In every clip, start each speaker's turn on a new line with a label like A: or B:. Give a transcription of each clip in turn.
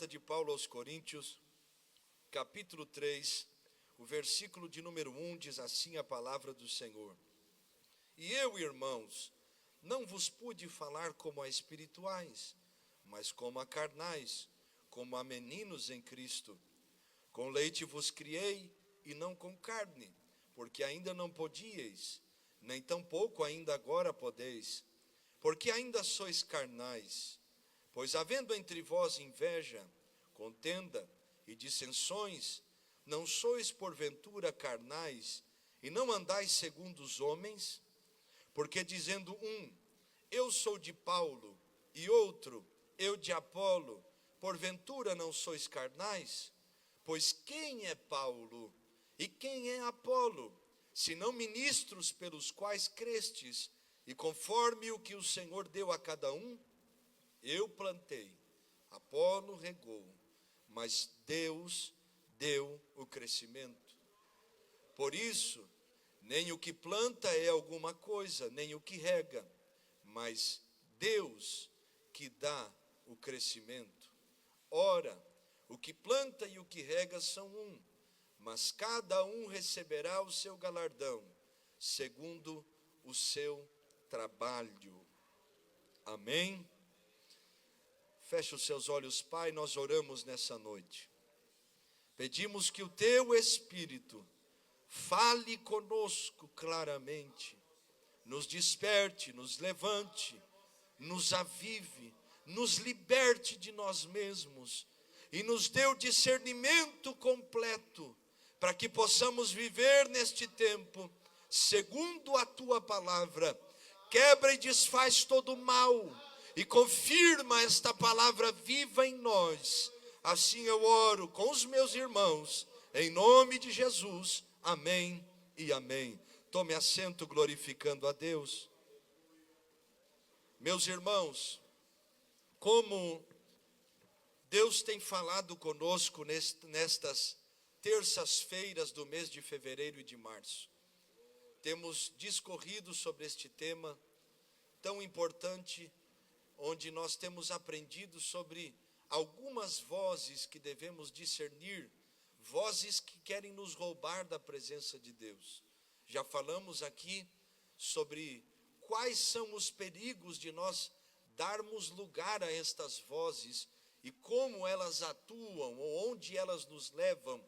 A: carta de Paulo aos Coríntios, capítulo 3, o versículo de número 1 diz assim a palavra do Senhor: E eu, irmãos, não vos pude falar como a espirituais, mas como a carnais, como a meninos em Cristo. Com leite vos criei, e não com carne, porque ainda não podíeis, nem tampouco ainda agora podeis, porque ainda sois carnais. Pois havendo entre vós inveja, contenda e dissensões, não sois porventura carnais, e não andais segundo os homens? Porque dizendo um, eu sou de Paulo, e outro, eu de Apolo, porventura não sois carnais? Pois quem é Paulo e quem é Apolo, senão ministros pelos quais crestes, e conforme o que o Senhor deu a cada um? Eu plantei, Apolo regou, mas Deus deu o crescimento. Por isso, nem o que planta é alguma coisa, nem o que rega, mas Deus que dá o crescimento. Ora, o que planta e o que rega são um, mas cada um receberá o seu galardão, segundo o seu trabalho. Amém? Feche os seus olhos, Pai, nós oramos nessa noite. Pedimos que o Teu Espírito fale conosco claramente, nos desperte, nos levante, nos avive, nos liberte de nós mesmos e nos dê o discernimento completo para que possamos viver neste tempo segundo a Tua palavra. Quebra e desfaz todo o mal e confirma esta palavra viva em nós. Assim eu oro com os meus irmãos, em nome de Jesus. Amém e amém. Tome assento glorificando a Deus. Meus irmãos, como Deus tem falado conosco nestas terças-feiras do mês de fevereiro e de março. Temos discorrido sobre este tema tão importante, onde nós temos aprendido sobre algumas vozes que devemos discernir, vozes que querem nos roubar da presença de Deus. Já falamos aqui sobre quais são os perigos de nós darmos lugar a estas vozes e como elas atuam ou onde elas nos levam.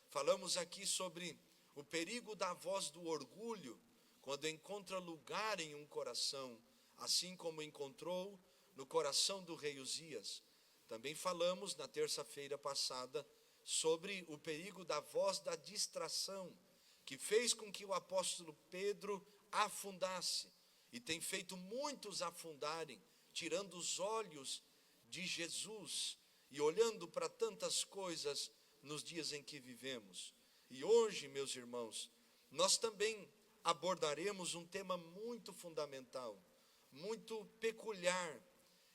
A: Falamos aqui sobre o perigo da voz do orgulho, quando encontra lugar em um coração, assim como encontrou no coração do rei Uzias. Também falamos na terça-feira passada sobre o perigo da voz da distração, que fez com que o apóstolo Pedro afundasse, e tem feito muitos afundarem, tirando os olhos de Jesus e olhando para tantas coisas nos dias em que vivemos. E hoje, meus irmãos, nós também abordaremos um tema muito fundamental, muito peculiar,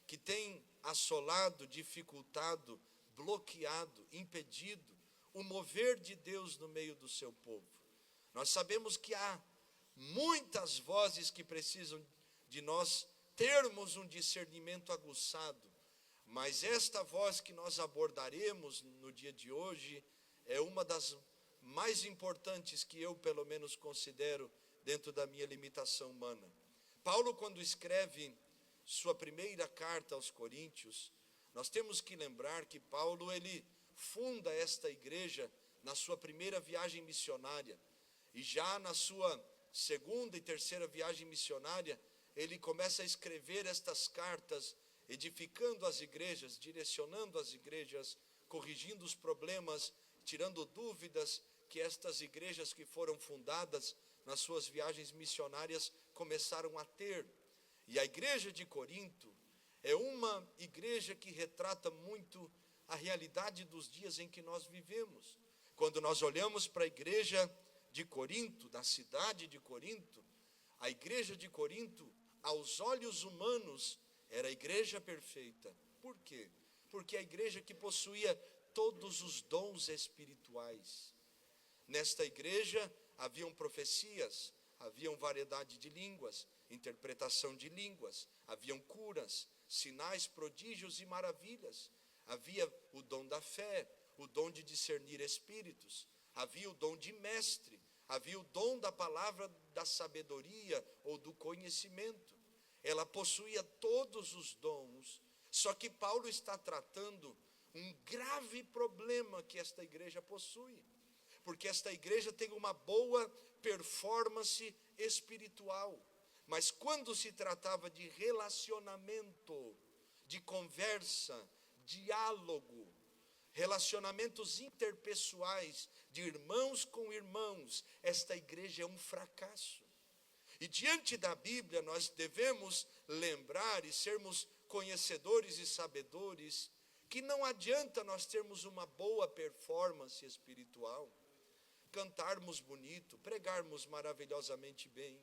A: que tem assolado, dificultado, bloqueado, impedido o mover de Deus no meio do seu povo. Nós sabemos que há muitas vozes que precisam de nós termos um discernimento aguçado, mas esta voz que nós abordaremos no dia de hoje é uma das mais importantes que eu, pelo menos, considero dentro da minha limitação humana. Paulo, quando escreve sua primeira carta aos Coríntios, nós temos que lembrar que Paulo, ele funda esta igreja na sua primeira viagem missionária, e já na sua segunda e terceira viagem missionária, ele começa a escrever estas cartas, edificando as igrejas, direcionando as igrejas, corrigindo os problemas, tirando dúvidas que estas igrejas que foram fundadas nas suas viagens missionárias começaram a ter. E a igreja de Corinto é uma igreja que retrata muito a realidade dos dias em que nós vivemos. Quando nós olhamos para a igreja de Corinto, da cidade de Corinto, a igreja de Corinto, aos olhos humanos, era a igreja perfeita. Por quê? Porque a igreja que possuía todos os dons espirituais. Nesta igreja haviam profecias, haviam variedade de línguas, interpretação de línguas, haviam curas, sinais, prodígios e maravilhas. Havia o dom da fé, o dom de discernir espíritos, havia o dom de mestre, havia o dom da palavra da sabedoria ou do conhecimento. Ela possuía todos os dons, só que Paulo está tratando um grave problema que esta igreja possui, porque esta igreja tem uma boa performance espiritual, mas quando se tratava de relacionamento, de conversa, diálogo, relacionamentos interpessoais, de irmãos com irmãos, esta igreja é um fracasso. E diante da Bíblia nós devemos lembrar e sermos conhecedores e sabedores que não adianta nós termos uma boa performance espiritual, cantarmos bonito, pregarmos maravilhosamente bem,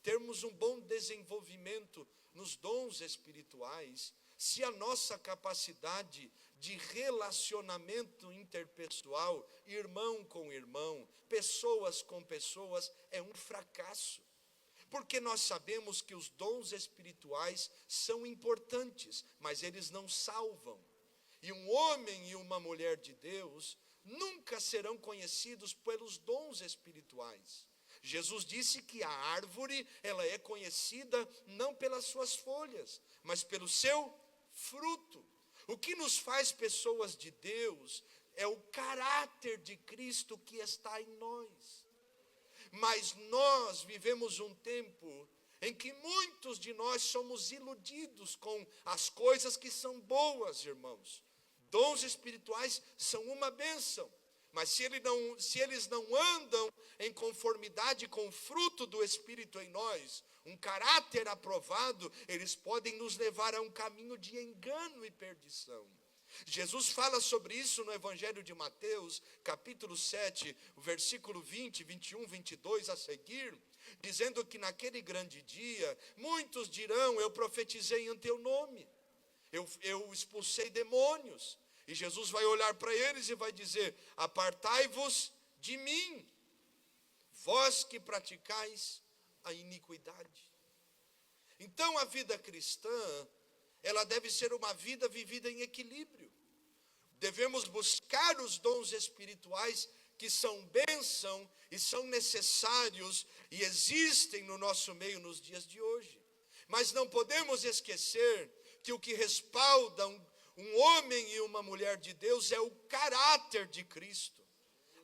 A: termos um bom desenvolvimento nos dons espirituais, se a nossa capacidade de relacionamento interpessoal, irmão com irmão, pessoas com pessoas, é um fracasso. Porque nós sabemos que os dons espirituais são importantes, mas eles não salvam. E um homem e uma mulher de Deus nunca serão conhecidos pelos dons espirituais. Jesus disse que a árvore, ela é conhecida não pelas suas folhas, mas pelo seu fruto. O que nos faz pessoas de Deus é o caráter de Cristo que está em nós. Mas nós vivemos um tempo em que muitos de nós somos iludidos com as coisas que são boas, irmãos. Dons espirituais são uma bênção, mas se eles não andam em conformidade com o fruto do Espírito em nós, um caráter aprovado, eles podem nos levar a um caminho de engano e perdição. Jesus fala sobre isso no Evangelho de Mateus, capítulo 7, versículo 20, 21, 22 a seguir, dizendo que naquele grande dia, muitos dirão, eu profetizei em teu nome, eu expulsei demônios, e Jesus vai olhar para eles e vai dizer, apartai-vos de mim, vós que praticais a iniquidade. Então a vida cristã, ela deve ser uma vida vivida em equilíbrio. Devemos buscar os dons espirituais que são bênção e são necessários e existem no nosso meio nos dias de hoje. Mas não podemos esquecer que o que respalda um homem e uma mulher de Deus é o caráter de Cristo,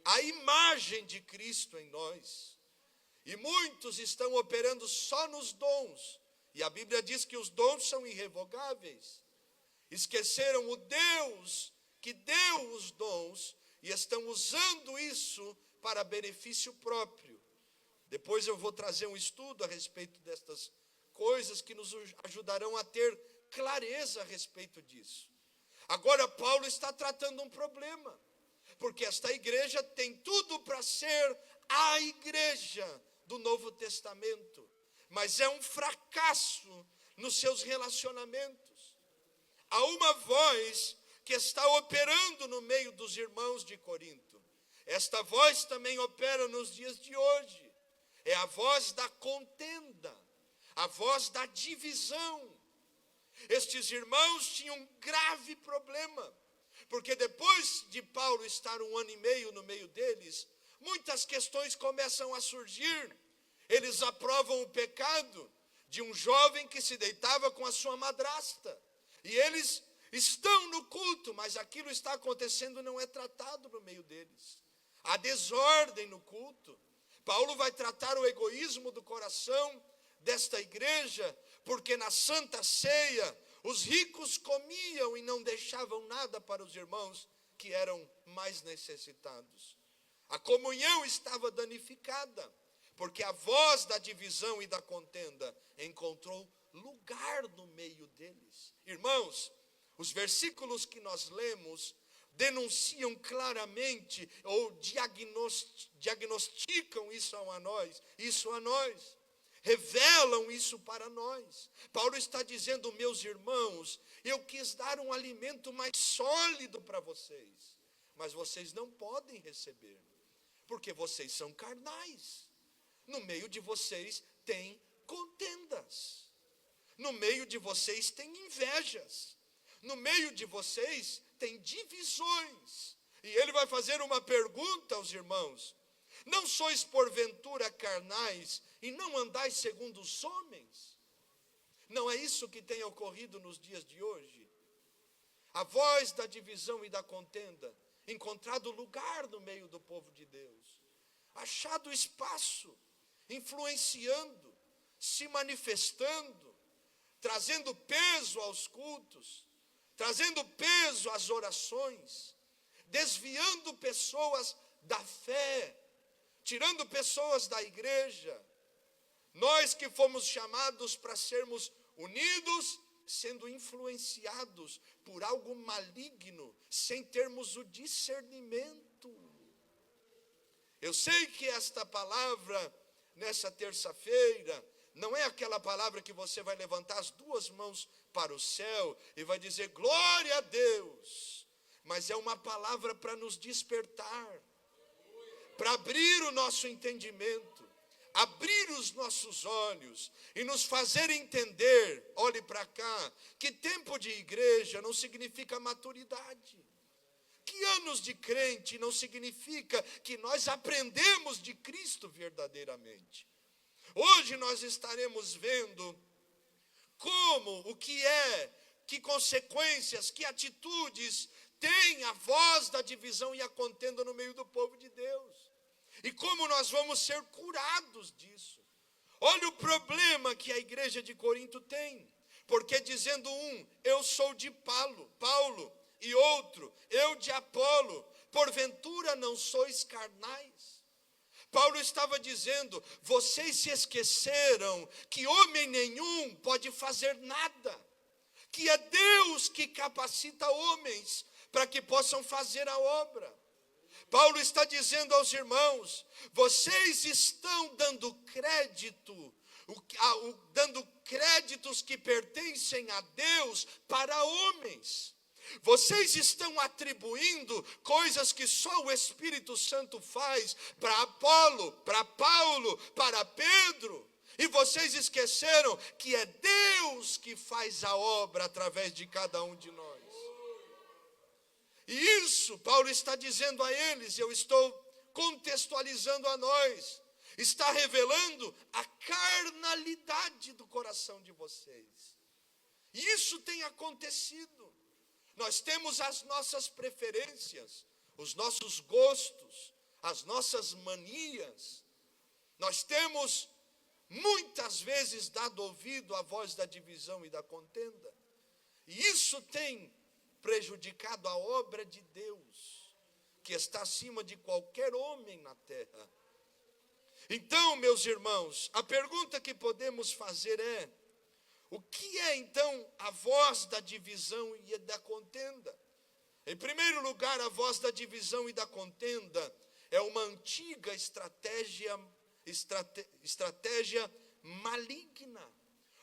A: a imagem de Cristo em nós. E muitos estão operando só nos dons, e a Bíblia diz que os dons são irrevogáveis. Esqueceram o Deus que deu os dons e estão usando isso para benefício próprio. Depois eu vou trazer um estudo a respeito destas coisas que nos ajudarão a ter clareza a respeito disso. Agora Paulo está tratando um problema, porque esta igreja tem tudo para ser a igreja do Novo Testamento, mas é um fracasso nos seus relacionamentos. Há uma voz que está operando no meio dos irmãos de Corinto. Esta voz também opera nos dias de hoje. É a voz da contenda, a voz da divisão. Estes irmãos tinham um grave problema, porque depois de Paulo estar 1 ano e meio no meio deles, muitas questões começam a surgir. Eles aprovam o pecado de um jovem que se deitava com a sua madrasta. E eles estão no culto, mas aquilo está acontecendo e não é tratado no meio deles. Há desordem no culto. Paulo vai tratar o egoísmo do coração desta igreja, porque na Santa Ceia os ricos comiam e não deixavam nada para os irmãos que eram mais necessitados. A comunhão estava danificada, porque a voz da divisão e da contenda encontrou lugar no meio deles. Irmãos, os versículos que nós lemos denunciam claramente ou diagnosticam isso a nós, revelam isso para nós. Paulo está dizendo, meus irmãos, eu quis dar um alimento mais sólido para vocês, mas vocês não podem receber, porque vocês são carnais. No meio de vocês tem contendas, no meio de vocês tem invejas, no meio de vocês tem divisões. E ele vai fazer uma pergunta aos irmãos: não sois porventura carnais e não andais segundo os homens? Não é isso que tem ocorrido nos dias de hoje? A voz da divisão e da contenda encontrado lugar no meio do povo de Deus, achado espaço, influenciando, se manifestando, trazendo peso aos cultos, trazendo peso às orações, desviando pessoas da fé, tirando pessoas da igreja. Nós que fomos chamados para sermos unidos, sendo influenciados por algo maligno, sem termos o discernimento. Eu sei que esta palavra, nessa terça-feira, não é aquela palavra que você vai levantar as duas mãos para o céu e vai dizer glória a Deus, mas é uma palavra para nos despertar, para abrir o nosso entendimento, abrir os nossos olhos e nos fazer entender, olhe para cá, que tempo de igreja não significa maturidade, que anos de crente não significa que nós aprendemos de Cristo verdadeiramente. Hoje nós estaremos vendo como, o que é, que consequências, que atitudes tem a voz da divisão e a contenda no meio do povo de Deus. E como nós vamos ser curados disso. Olha o problema que a igreja de Corinto tem. Porque dizendo um, eu sou de Paulo, e outro, eu de Apolo, porventura não sois carnais? Paulo estava dizendo, vocês se esqueceram que homem nenhum pode fazer nada, que é Deus que capacita homens para que possam fazer a obra. Paulo está dizendo aos irmãos, vocês estão dando créditos que pertencem a Deus para homens. Vocês estão atribuindo coisas que só o Espírito Santo faz para Apolo, para Paulo, para Pedro. E vocês esqueceram que é Deus que faz a obra através de cada um de nós. E isso, Paulo está dizendo a eles, eu estou contextualizando a nós, está revelando a carnalidade do coração de vocês. E isso tem acontecido. Nós temos as nossas preferências, os nossos gostos, as nossas manias. Nós temos muitas vezes dado ouvido à voz da divisão e da contenda. E isso tem prejudicado a obra de Deus, que está acima de qualquer homem na terra. Então, meus irmãos, a pergunta que podemos fazer é, o que é então a voz da divisão e da contenda? Em primeiro lugar, a voz da divisão e da contenda é uma antiga estratégia maligna.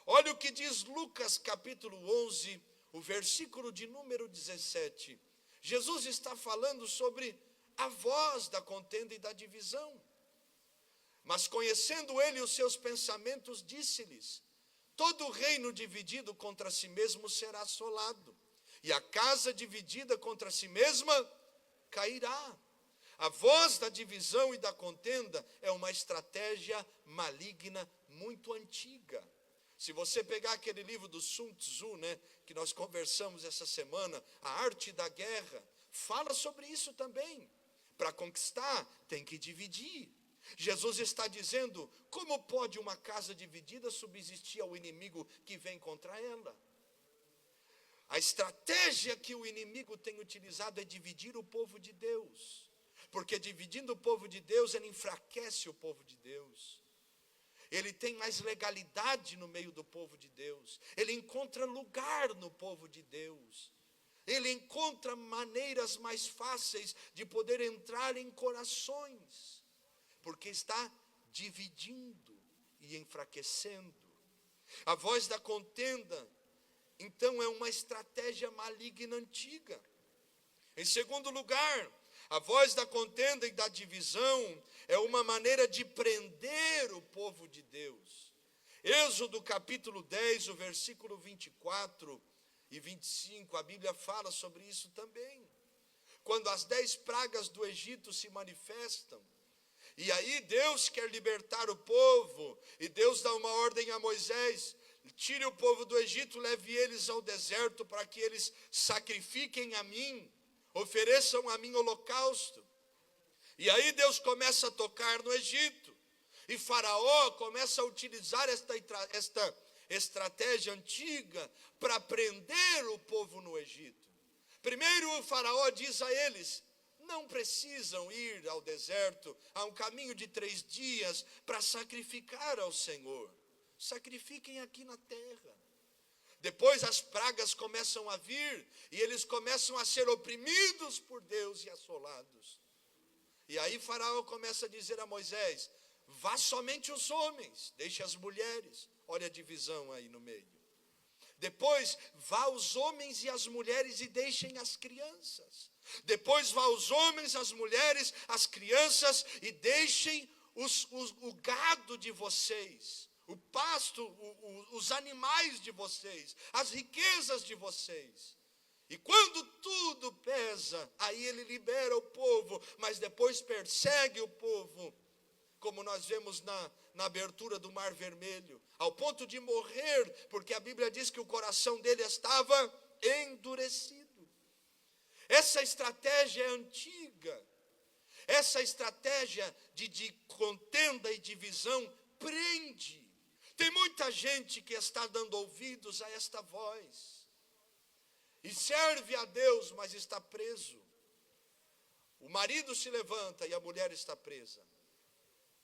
A: Olha o que diz Lucas capítulo 11, o versículo de número 17. Jesus está falando sobre a voz da contenda e da divisão. Mas conhecendo ele os seus pensamentos, disse-lhes, todo reino dividido contra si mesmo será assolado, e a casa dividida contra si mesma cairá. A voz da divisão e da contenda é uma estratégia maligna muito antiga. Se você pegar aquele livro do Sun Tzu, que nós conversamos essa semana, A Arte da Guerra, fala sobre isso também. Para conquistar, tem que dividir. Jesus está dizendo, como pode uma casa dividida subsistir ao inimigo que vem contra ela? A estratégia que o inimigo tem utilizado é dividir o povo de Deus. Porque dividindo o povo de Deus, ele enfraquece o povo de Deus. Ele tem mais legalidade no meio do povo de Deus. Ele encontra lugar no povo de Deus. Ele encontra maneiras mais fáceis de poder entrar em corações. Porque está dividindo e enfraquecendo. A voz da contenda, então, é uma estratégia maligna antiga. Em segundo lugar, a voz da contenda e da divisão é uma maneira de prender o povo de Deus. Êxodo capítulo 10, o versículo 24 e 25, a Bíblia fala sobre isso também. Quando as 10 pragas do Egito se manifestam, e aí Deus quer libertar o povo, e Deus dá uma ordem a Moisés: tire o povo do Egito, leve eles ao deserto, para que eles sacrifiquem a mim, ofereçam a mim holocausto. E aí Deus começa a tocar no Egito, e Faraó começa a utilizar esta estratégia antiga para prender o povo no Egito. Primeiro o Faraó diz a eles: não precisam ir ao deserto, há um caminho de 3 dias para sacrificar ao Senhor. Sacrifiquem aqui na terra. Depois as pragas começam a vir, e eles começam a ser oprimidos por Deus e assolados. E aí Faraó começa a dizer a Moisés: vá somente os homens, deixe as mulheres. Olha a divisão aí no meio. Depois, vá os homens e as mulheres e deixem as crianças. Depois, vá os homens, as mulheres, as crianças e deixem o gado de vocês, o pasto, os animais de vocês, as riquezas de vocês. E quando tudo pesa, aí ele libera o povo, mas depois persegue o povo, como nós vemos na abertura do Mar Vermelho, ao ponto de morrer, porque a Bíblia diz que o coração dele estava endurecido. Essa estratégia é antiga, essa estratégia de contenda e divisão prende. Tem muita gente que está dando ouvidos a esta voz, e serve a Deus, mas está preso. O marido se levanta e a mulher está presa.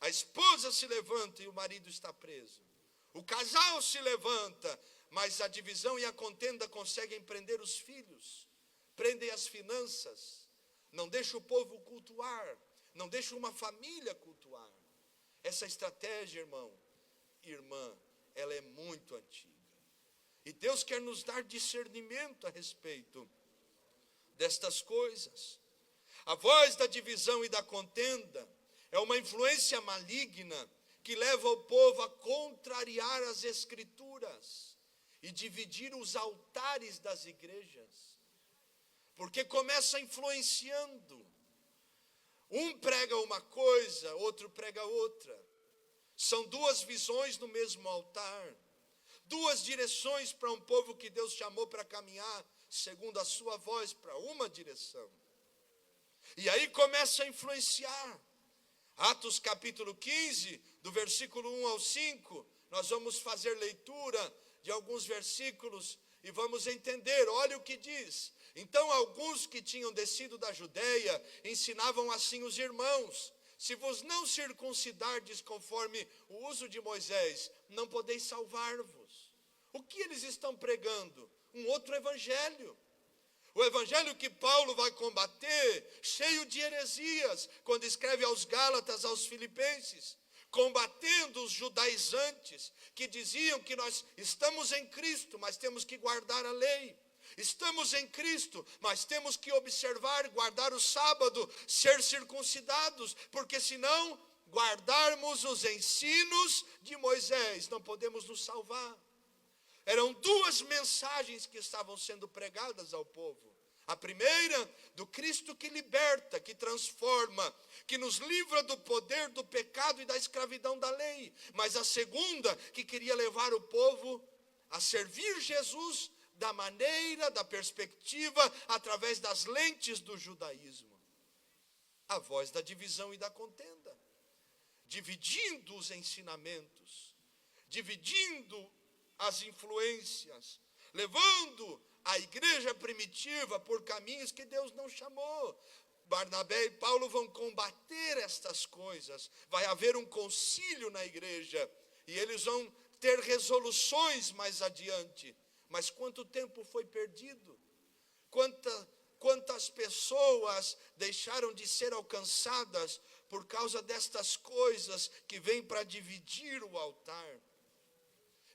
A: A esposa se levanta e o marido está preso. O casal se levanta, mas a divisão e a contenda conseguem prender os filhos, prendem as finanças, não deixa o povo cultuar, não deixa uma família cultuar. Essa estratégia, irmão, irmã, ela é muito antiga. E Deus quer nos dar discernimento a respeito destas coisas. A voz da divisão e da contenda é uma influência maligna que leva o povo a contrariar as Escrituras e dividir os altares das igrejas. Porque começa influenciando. Um prega uma coisa, outro prega outra. São 2 visões no mesmo altar. 2 direções para um povo que Deus chamou para caminhar segundo a sua voz para uma direção. E aí começa a influenciar. Atos capítulo 15, do versículo 1 ao 5, nós vamos fazer leitura de alguns versículos e vamos entender. Olha o que diz: então alguns que tinham descido da Judeia ensinavam assim os irmãos: se vos não circuncidardes conforme o uso de Moisés, não podeis salvar-vos. O que eles estão pregando? Um outro evangelho. O evangelho que Paulo vai combater, cheio de heresias, quando escreve aos Gálatas, aos Filipenses, combatendo os judaizantes, que diziam que nós estamos em Cristo, mas temos que guardar a lei. Estamos em Cristo, mas temos que observar, guardar o sábado, ser circuncidados, porque senão guardarmos os ensinos de Moisés, não podemos nos salvar. Eram 2 mensagens que estavam sendo pregadas ao povo. A primeira, do Cristo que liberta, que transforma, que nos livra do poder do pecado e da escravidão da lei. Mas a segunda, que queria levar o povo a servir Jesus da maneira, da perspectiva, através das lentes do judaísmo. A voz da divisão e da contenda. Dividindo os ensinamentos, dividindo as influências, levando a igreja primitiva por caminhos que Deus não chamou. Barnabé e Paulo vão combater estas coisas. Vai haver um concílio na igreja e eles vão ter resoluções mais adiante. Mas quanto tempo foi perdido? Quantas pessoas deixaram de ser alcançadas por causa destas coisas que vêm para dividir o altar?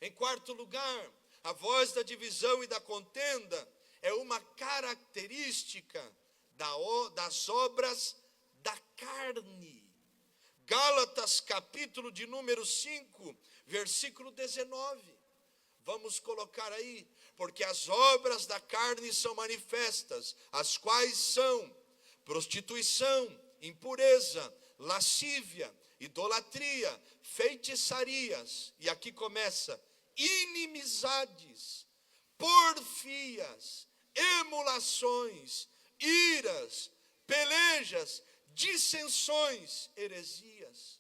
A: Em quarto lugar, a voz da divisão e da contenda é uma característica das obras da carne. Gálatas, capítulo de número 5, versículo 19. Vamos colocar aí: Porque as obras da carne são manifestas, as quais são prostituição, impureza, lascívia, idolatria, feitiçarias, e aqui começa, inimizades, porfias, emulações, iras, pelejas, dissensões, heresias,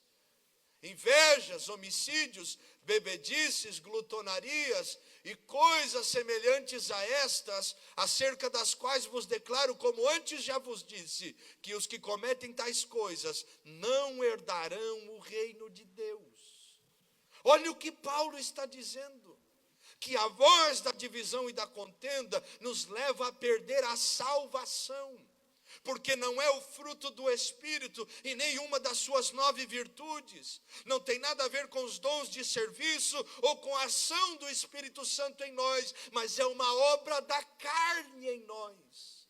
A: invejas, homicídios, bebedices, glutonarias e coisas semelhantes a estas, acerca das quais vos declaro, como antes já vos disse, que os que cometem tais coisas não herdarão o reino de Deus. Olha o que Paulo está dizendo, que a voz da divisão e da contenda nos leva a perder a salvação, porque não é o fruto do Espírito e nenhuma das suas 9 virtudes, não tem nada a ver com os dons de serviço ou com a ação do Espírito Santo em nós, mas é uma obra da carne em nós.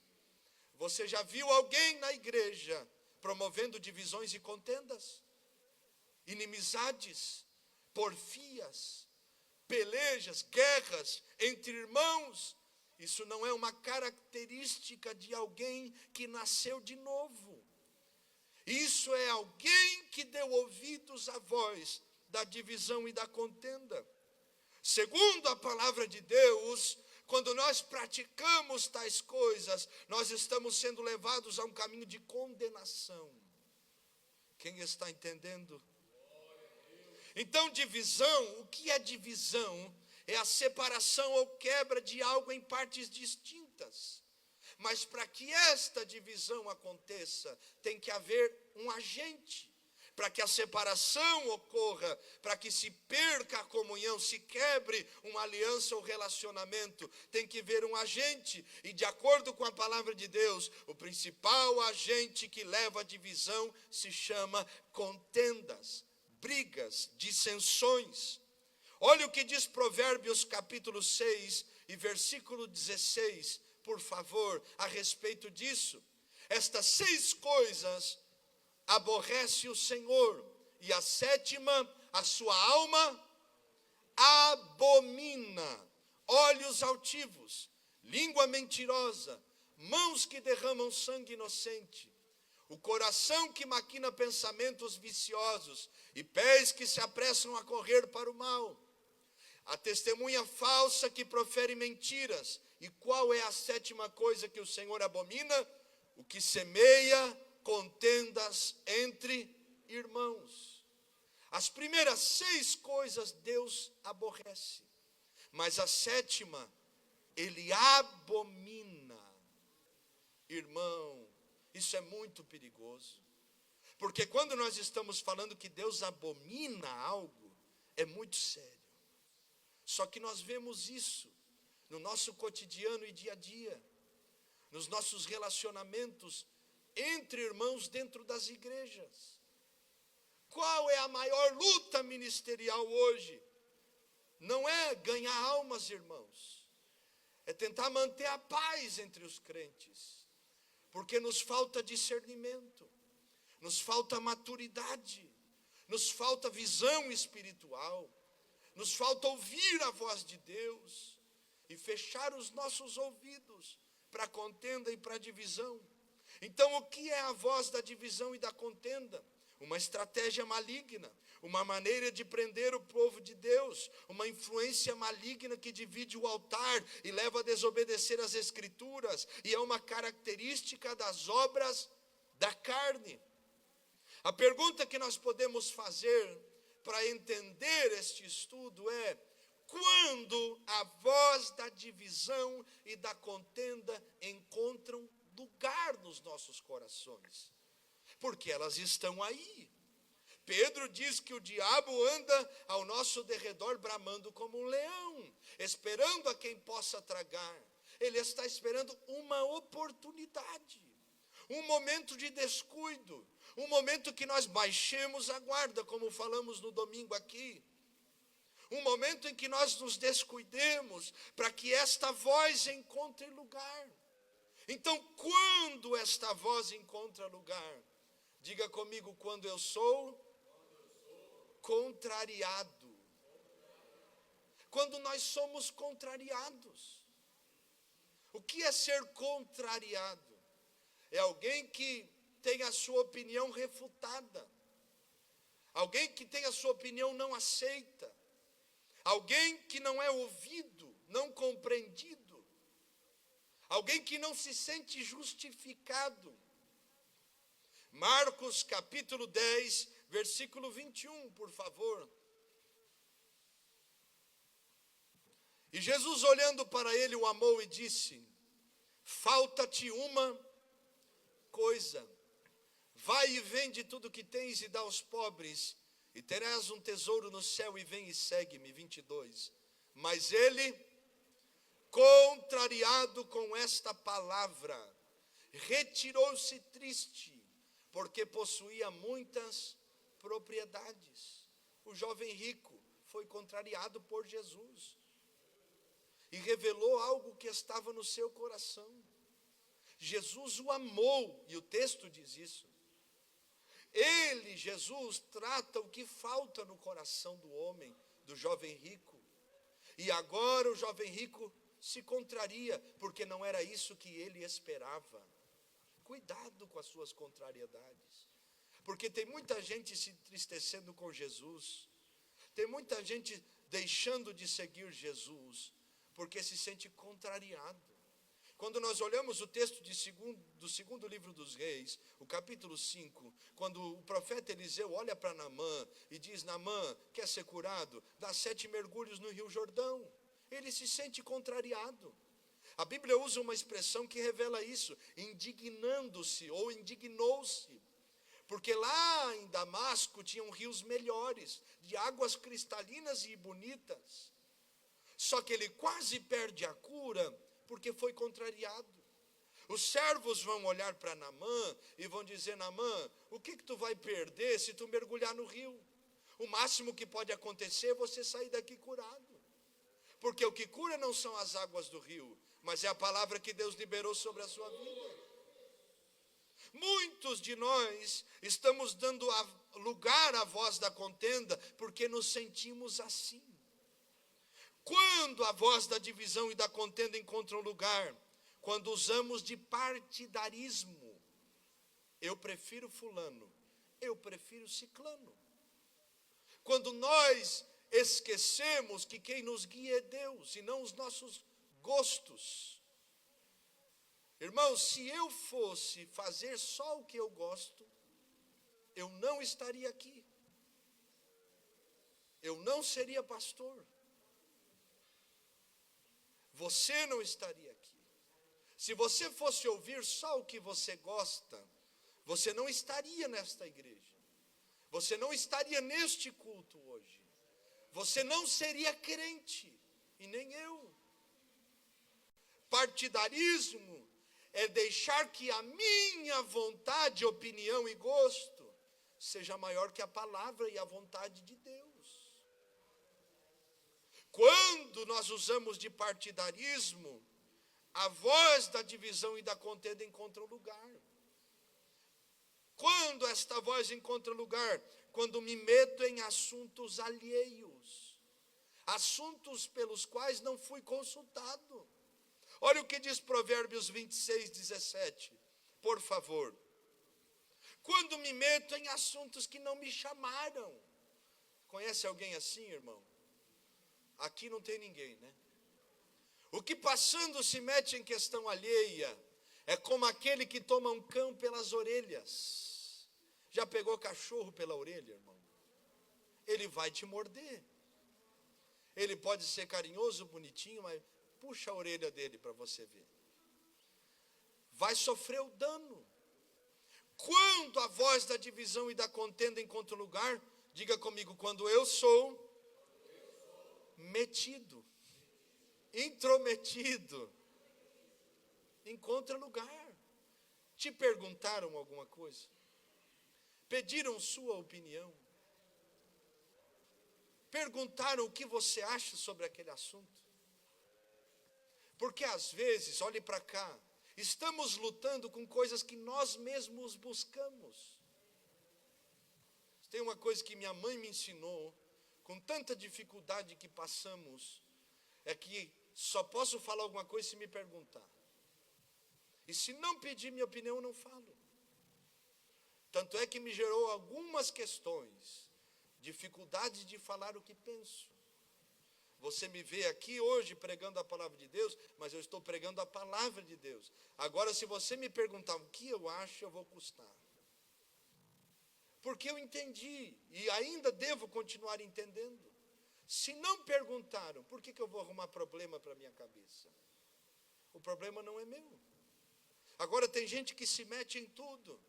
A: Você já viu alguém na igreja promovendo divisões e contendas? Inimizades, porfias, pelejas, guerras entre irmãos? Isso não é uma característica de alguém que nasceu de novo. Isso é alguém que deu ouvidos à voz da divisão e da contenda. Segundo a palavra de Deus, quando nós praticamos tais coisas, nós estamos sendo levados a um caminho de condenação. Quem está entendendo? Então, divisão, o que é divisão? É a separação ou quebra de algo em partes distintas. Mas para que esta divisão aconteça, tem que haver um agente. Para que a separação ocorra, para que se perca a comunhão, se quebre uma aliança ou relacionamento, tem que haver um agente. E de acordo com a palavra de Deus, o principal agente que leva à divisão se chama contendas, brigas, dissensões. Olha o que diz Provérbios capítulo 6 e versículo 16, por favor, a respeito disso. Estas 6 coisas aborrece o Senhor, e a 7ª, a sua alma abomina: olhos altivos, língua mentirosa, mãos que derramam sangue inocente, o coração que maquina pensamentos viciosos, e pés que se apressam a correr para o mal, a testemunha falsa que profere mentiras. E qual é a 7ª coisa que o Senhor abomina? O que semeia contendas entre irmãos. As primeiras 6 coisas Deus aborrece, mas a 7ª Ele abomina. Irmão, isso é muito perigoso, porque quando nós estamos falando que Deus abomina algo, é muito sério. Só que nós vemos isso no nosso cotidiano e dia a dia, nos nossos relacionamentos entre irmãos dentro das igrejas. Qual é a maior luta ministerial hoje? Não é ganhar almas, irmãos, é tentar manter a paz entre os crentes, porque nos falta discernimento, nos falta maturidade, nos falta visão espiritual, nos falta ouvir a voz de Deus e fechar os nossos ouvidos para a contenda e para a divisão. Então, o que é a voz da divisão e da contenda? Uma estratégia maligna, uma maneira de prender o povo de Deus, uma influência maligna que divide o altar e leva a desobedecer as Escrituras, e é uma característica das obras da carne. A pergunta que nós podemos fazer para entender este estudo é: quando a voz da divisão e da contenda encontram lugar nos nossos corações? Porque elas estão aí. Pedro diz que o diabo anda ao nosso derredor bramando como um leão, esperando a quem possa tragar. Ele está esperando uma oportunidade, um momento de descuido, um momento que nós baixemos a guarda, como falamos no domingo aqui. Um momento em que nós nos descuidemos para que esta voz encontre lugar. Então, quando esta voz encontra lugar, diga comigo: quando eu sou contrariado. quando nós somos contrariados. O que é ser contrariado? É alguém que tem a sua opinião refutada, alguém que tem a sua opinião não aceita, alguém que não é ouvido, não compreendido, alguém que não se sente justificado. Marcos capítulo 10, versículo 21, por favor. E Jesus, olhando para ele, o amou e disse: falta-te uma coisa. Vai e vende tudo que tens e dá aos pobres, e terás um tesouro no céu, e vem e segue-me. 22. Mas ele, contrariado com esta palavra, retirou-se triste, porque possuía muitas propriedades. O jovem rico foi contrariado por Jesus e revelou algo que estava no seu coração. Jesus o amou, e o texto diz isso. Ele, Jesus, trata o que falta no coração do homem, do jovem rico. E agora o jovem rico se contraria, porque não era isso que ele esperava. Cuidado com as suas contrariedades, porque tem muita gente se entristecendo com Jesus, tem muita gente deixando de seguir Jesus, porque se sente contrariado. Quando nós olhamos o texto do segundo livro dos Reis, o capítulo 5, quando o profeta Eliseu olha para Naamã e diz: Naamã, quer ser curado? Dá 7 mergulhos no Rio Jordão. Ele se sente contrariado. A Bíblia usa uma expressão que revela isso: indignando-se ou indignou-se. Porque lá em Damasco tinham rios melhores, de águas cristalinas e bonitas. Só que ele quase perde a cura, porque foi contrariado. Os servos vão olhar para Naamã e vão dizer: Naamã, o que tu vai perder se tu mergulhar no rio? O máximo que pode acontecer é você sair daqui curado. Porque o que cura não são as águas do rio, mas é a palavra que Deus liberou sobre a sua vida. Muitos de nós estamos dando lugar à voz da contenda, porque nos sentimos assim. Quando a voz da divisão e da contenda encontra um lugar? Quando usamos de partidarismo. Eu prefiro fulano, eu prefiro ciclano. Quando nós esquecemos que quem nos guia é Deus e não os nossos gostos. Irmãos, se eu fosse fazer só o que eu gosto, eu não estaria aqui. Eu não seria pastor. Você não estaria aqui. Se você fosse ouvir só o que você gosta, você não estaria nesta igreja. Você não estaria neste culto hoje. Você não seria crente, e nem eu. Partidarismo é deixar que a minha vontade, opinião e gosto seja maior que a palavra e a vontade de Deus. Quando nós usamos de partidarismo, a voz da divisão e da contenda encontra lugar. Quando esta voz encontra lugar? Quando me meto em assuntos alheios, assuntos pelos quais não fui consultado. Olha o que diz Provérbios 26, 17, por favor. Quando me meto em assuntos que não me chamaram. Conhece alguém assim, irmão? Aqui não tem ninguém, né? O que passando se mete em questão alheia é como aquele que toma um cão pelas orelhas. Já pegou cachorro pela orelha, irmão? Ele vai te morder. Ele pode ser carinhoso, bonitinho, mas puxa a orelha dele para você ver. Vai sofrer o dano. Quando a voz da divisão e da contenda encontra lugar, diga comigo: quando eu sou metido, intrometido, encontra lugar. Te perguntaram alguma coisa? Pediram sua opinião? Perguntaram o que você acha sobre aquele assunto? Porque às vezes, olhe para cá, estamos lutando com coisas que nós mesmos buscamos. Tem uma coisa que minha mãe me ensinou, com tanta dificuldade que passamos, é que só posso falar alguma coisa se me perguntar. E se não pedir minha opinião, eu não falo. Tanto é que me gerou algumas questões, dificuldades de falar o que penso. Você me vê aqui hoje pregando a palavra de Deus, mas eu estou pregando a palavra de Deus. Agora, se você me perguntar o que eu acho, eu vou custar. Porque eu entendi, e ainda devo continuar entendendo. Se não perguntaram, por que eu vou arrumar problema para a minha cabeça? O problema não é meu. Agora tem gente que se mete em tudo,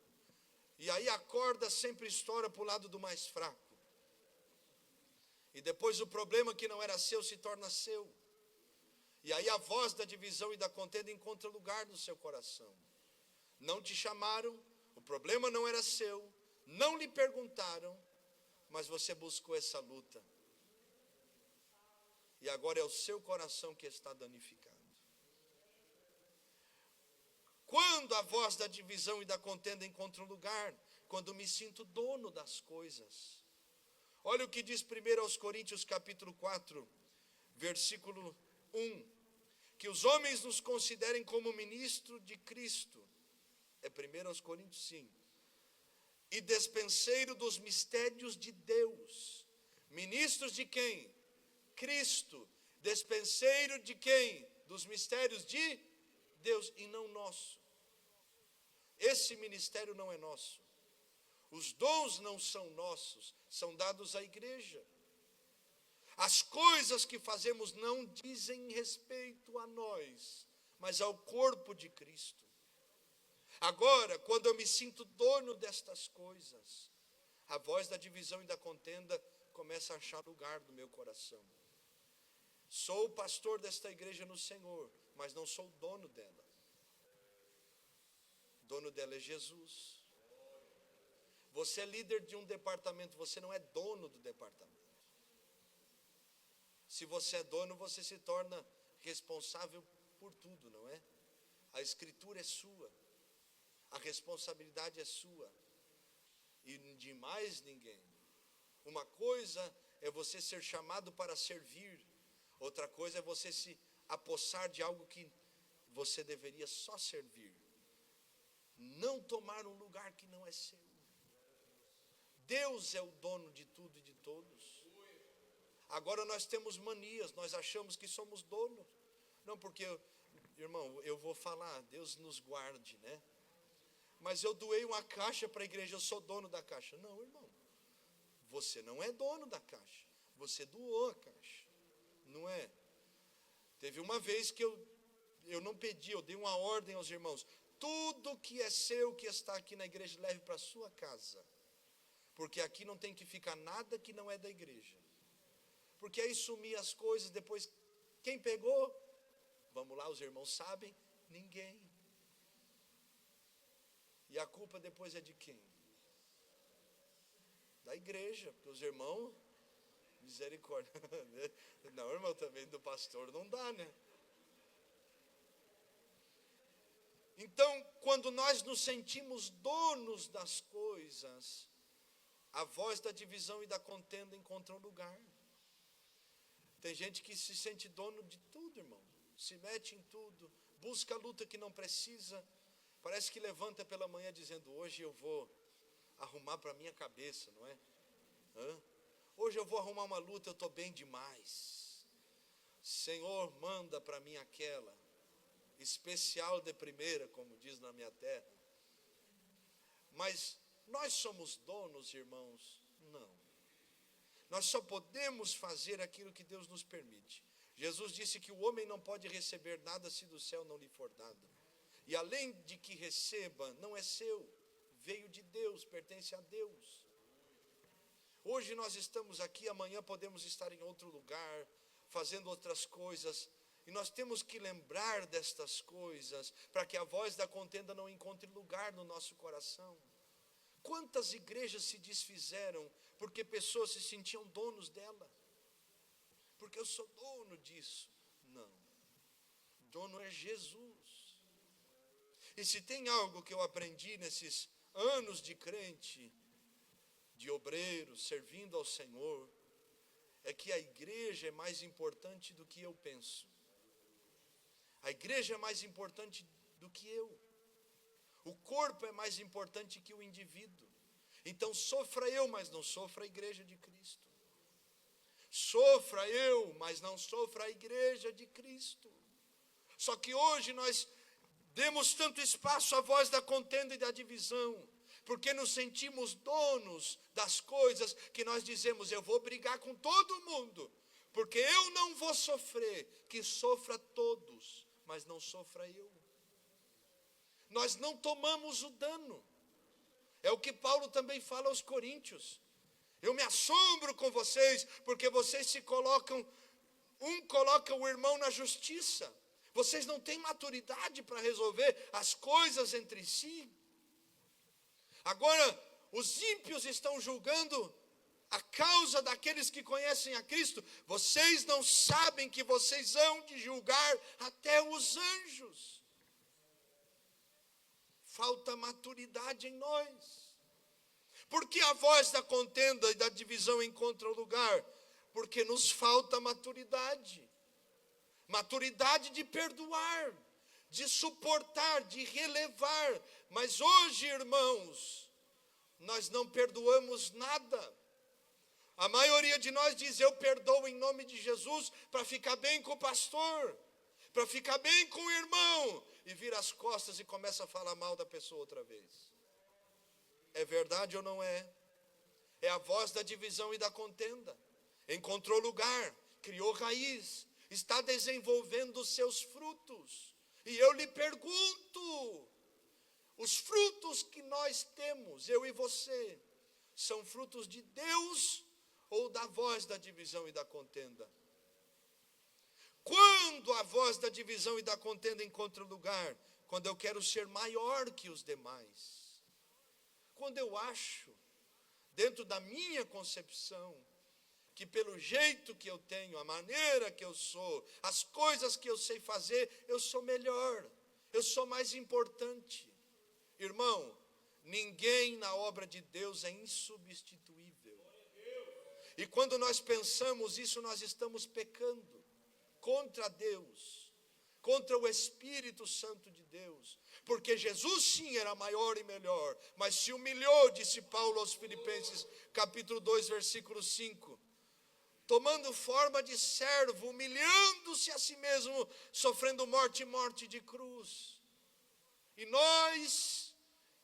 A: e aí a corda sempre estoura para o lado do mais fraco. E depois o problema que não era seu se torna seu. E aí a voz da divisão e da contenda encontra lugar no seu coração. Não te chamaram, o problema não era seu, não lhe perguntaram, mas você buscou essa luta. E agora é o seu coração que está danificado. Quando a voz da divisão e da contenda encontra um lugar? Quando me sinto dono das coisas. Olha o que diz 1 aos Coríntios capítulo 4, versículo 1. Que os homens nos considerem como ministro de Cristo. É 1 aos Coríntios 5. E despenseiro dos mistérios de Deus. Ministros de quem? Cristo. Despenseiro de quem? Dos mistérios de Deus e não nosso. Esse ministério não é nosso. Os dons não são nossos, são dados à igreja. As coisas que fazemos não dizem respeito a nós, mas ao corpo de Cristo. Agora, quando eu me sinto dono destas coisas, a voz da divisão e da contenda começa a achar lugar no meu coração. Sou o pastor desta igreja no Senhor, mas não sou o dono dela. O dono dela é Jesus. Você é líder de um departamento, você não é dono do departamento. Se você é dono, você se torna responsável por tudo, não é? A escritura é sua, a responsabilidade é sua, e de mais ninguém. Uma coisa é você ser chamado para servir, outra coisa é você se apossar de algo que você deveria só servir. Não tomar um lugar que não é seu. Deus é o dono de tudo e de todos. Agora nós temos manias, nós achamos que somos donos. Não, porque, irmão, eu vou falar, Deus nos guarde, né? Mas eu doei uma caixa para a igreja, eu sou dono da caixa. Não, irmão, você não é dono da caixa, você doou a caixa, não é? Teve uma vez que eu não pedi, eu dei uma ordem aos irmãos. Tudo que é seu, que está aqui na igreja, leve para a sua casa. Porque aqui não tem que ficar nada que não é da igreja. Porque aí sumir as coisas, depois, quem pegou? Vamos lá, os irmãos sabem? Ninguém. E a culpa depois é de quem? Da igreja, porque os irmãos, misericórdia. Não, irmão, também do pastor não dá, né? Então, quando nós nos sentimos donos das coisas, a voz da divisão e da contenda encontra um lugar. Tem gente que se sente dono de tudo, irmão. Se mete em tudo, busca a luta que não precisa. Parece que levanta pela manhã dizendo, hoje eu vou arrumar para a minha cabeça, não é? Hoje eu vou arrumar uma luta, eu estou bem demais. Senhor, manda para mim aquela, especial de primeira, como diz na minha terra. Mas nós somos donos, irmãos? Não. Nós só podemos fazer aquilo que Deus nos permite. Jesus disse que o homem não pode receber nada se do céu não lhe for dado. E além de que receba, não é seu, veio de Deus, pertence a Deus. Hoje nós estamos aqui, amanhã podemos estar em outro lugar, fazendo outras coisas. E nós temos que lembrar destas coisas, para que a voz da contenda não encontre lugar no nosso coração. Quantas igrejas se desfizeram porque pessoas se sentiam donos dela? Porque eu sou dono disso. Não. Dono é Jesus. E se tem algo que eu aprendi nesses anos de crente, de obreiro, servindo ao Senhor, é que a igreja é mais importante do que eu penso. A igreja é mais importante do que eu. O corpo é mais importante que o indivíduo. Então sofra eu, mas não sofra a igreja de Cristo. Sofra eu, mas não sofra a igreja de Cristo. Só que hoje nós demos tanto espaço à voz da contenda e da divisão, porque nos sentimos donos das coisas, que nós dizemos, eu vou brigar com todo mundo, porque eu não vou sofrer, que sofra todos, mas não sofra eu. Nós não tomamos o dano. É o que Paulo também fala aos coríntios. Eu me assombro com vocês, porque vocês se colocam, coloca o irmão na justiça. Vocês não têm maturidade para resolver as coisas entre si. Agora, os ímpios estão julgando a causa daqueles que conhecem a Cristo. Vocês não sabem que vocês hão de julgar até os anjos. Falta maturidade em nós. Por que a voz da contenda e da divisão encontra lugar? Porque nos falta maturidade. Maturidade de perdoar, de suportar, de relevar. Mas hoje, irmãos, nós não perdoamos nada. A maioria de nós diz, eu perdoo em nome de Jesus para ficar bem com o pastor, para ficar bem com o irmão, e vira as costas e começa a falar mal da pessoa outra vez. É verdade ou não é? É a voz da divisão e da contenda. Encontrou lugar, criou raiz, está desenvolvendo os seus frutos. E eu lhe pergunto, os frutos que nós temos, eu e você, são frutos de Deus ou da voz da divisão e da contenda? Quando a voz da divisão e da contenda encontra lugar? Quando eu quero ser maior que os demais. Quando eu acho, dentro da minha concepção, que pelo jeito que eu tenho, a maneira que eu sou, as coisas que eu sei fazer, eu sou melhor, eu sou mais importante. Irmão, ninguém na obra de Deus é insubstituível. E quando nós pensamos isso, nós estamos pecando contra Deus, contra o Espírito Santo de Deus. Porque Jesus sim era maior e melhor, mas se humilhou, disse Paulo aos Filipenses, capítulo 2, versículo 5. Tomando forma de servo, humilhando-se a si mesmo, sofrendo morte e morte de cruz. E nós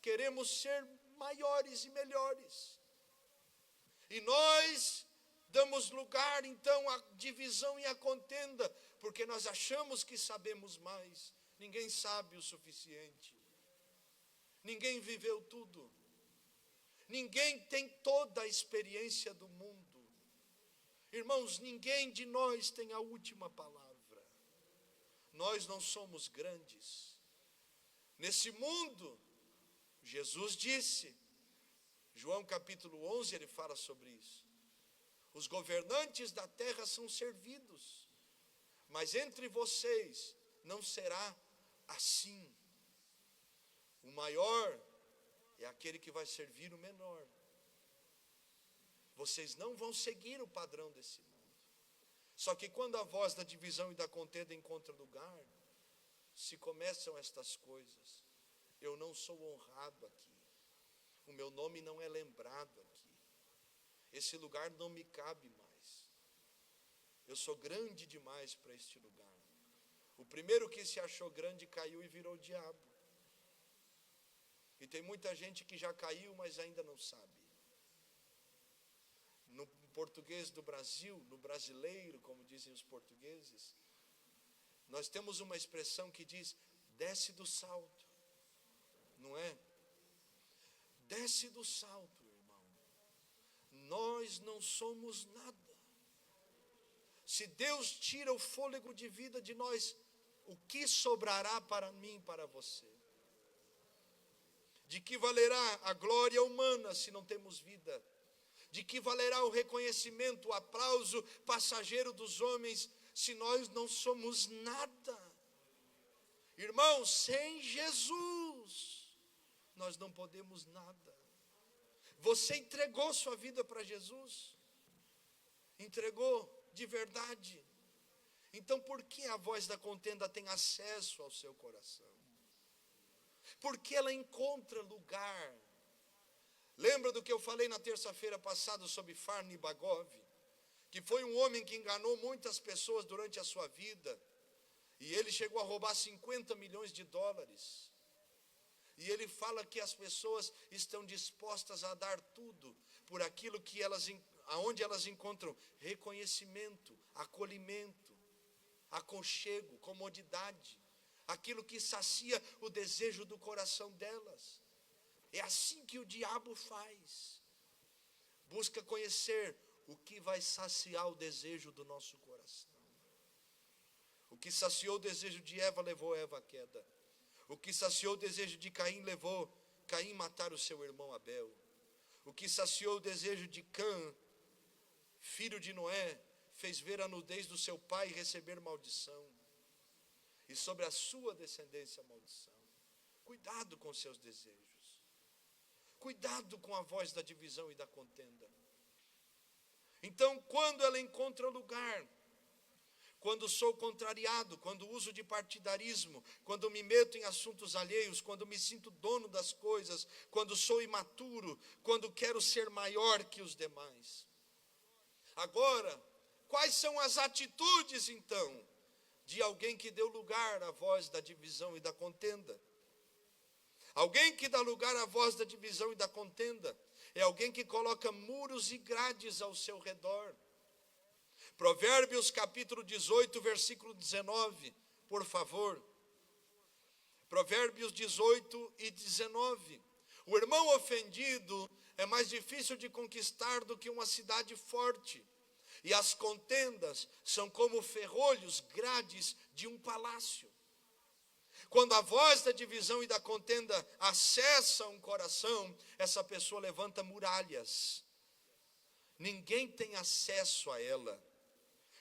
A: queremos ser maiores e melhores. E nós damos lugar, então, à divisão e à contenda, porque nós achamos que sabemos mais. Ninguém sabe o suficiente. Ninguém viveu tudo. Ninguém tem toda a experiência do mundo. Irmãos, ninguém de nós tem a última palavra. Nós não somos grandes. Nesse mundo, Jesus disse, João capítulo 11, ele fala sobre isso. Os governantes da terra são servidos, mas entre vocês não será assim. O maior é aquele que vai servir o menor. Vocês não vão seguir o padrão desse mundo. Só que quando a voz da divisão e da contenda encontra lugar, se começam estas coisas. Eu não sou honrado aqui. O meu nome não é lembrado aqui. Esse lugar não me cabe mais. Eu sou grande demais para este lugar. O primeiro que se achou grande caiu e virou diabo. E tem muita gente que já caiu, mas ainda não sabe. No português do Brasil, no brasileiro, como dizem os portugueses, nós temos uma expressão que diz, desce do salto. Não é? Desce do salto, irmão. Nós não somos nada. Se Deus tira o fôlego de vida de nós, o que sobrará para mim e para você? De que valerá a glória humana se não temos vida? De que valerá o reconhecimento, o aplauso passageiro dos homens, se nós não somos nada? Irmãos, sem Jesus, nós não podemos nada. Você entregou sua vida para Jesus? entregou de verdade. Então, por que a voz da contenda tem acesso ao seu coração? Porque ela encontra lugar. Lembra do que eu falei na terça-feira passada sobre Farni Bagov? Que foi um homem que enganou muitas pessoas durante a sua vida. E ele chegou a roubar 50 milhões de dólares. E ele fala que as pessoas estão dispostas a dar tudo por aquilo que aonde elas encontram reconhecimento, acolhimento, aconchego, comodidade, aquilo que sacia o desejo do coração delas. É assim que o diabo faz. Busca conhecer o que vai saciar o desejo do nosso coração. O que saciou o desejo de Eva levou Eva à queda. O que saciou o desejo de Caim levou Caim a matar o seu irmão Abel. O que saciou o desejo de Cã, filho de Noé, fez ver a nudez do seu pai e receber maldição. E sobre a sua descendência maldição. Cuidado com seus desejos. Cuidado com a voz da divisão e da contenda. Então, quando ela encontra lugar, quando sou contrariado, quando uso de partidarismo, quando me meto em assuntos alheios, quando me sinto dono das coisas, quando sou imaturo, quando quero ser maior que os demais. Agora, quais são as atitudes, então, de alguém que deu lugar à voz da divisão e da contenda? Alguém que dá lugar à voz da divisão e da contenda é alguém que coloca muros e grades ao seu redor. Provérbios capítulo 18, versículo 19, por favor. Provérbios 18 e 19. O irmão ofendido é mais difícil de conquistar do que uma cidade forte. E as contendas são como ferrolhos, grades de um palácio. Quando a voz da divisão e da contenda acessa um coração, essa pessoa levanta muralhas. Ninguém tem acesso a ela.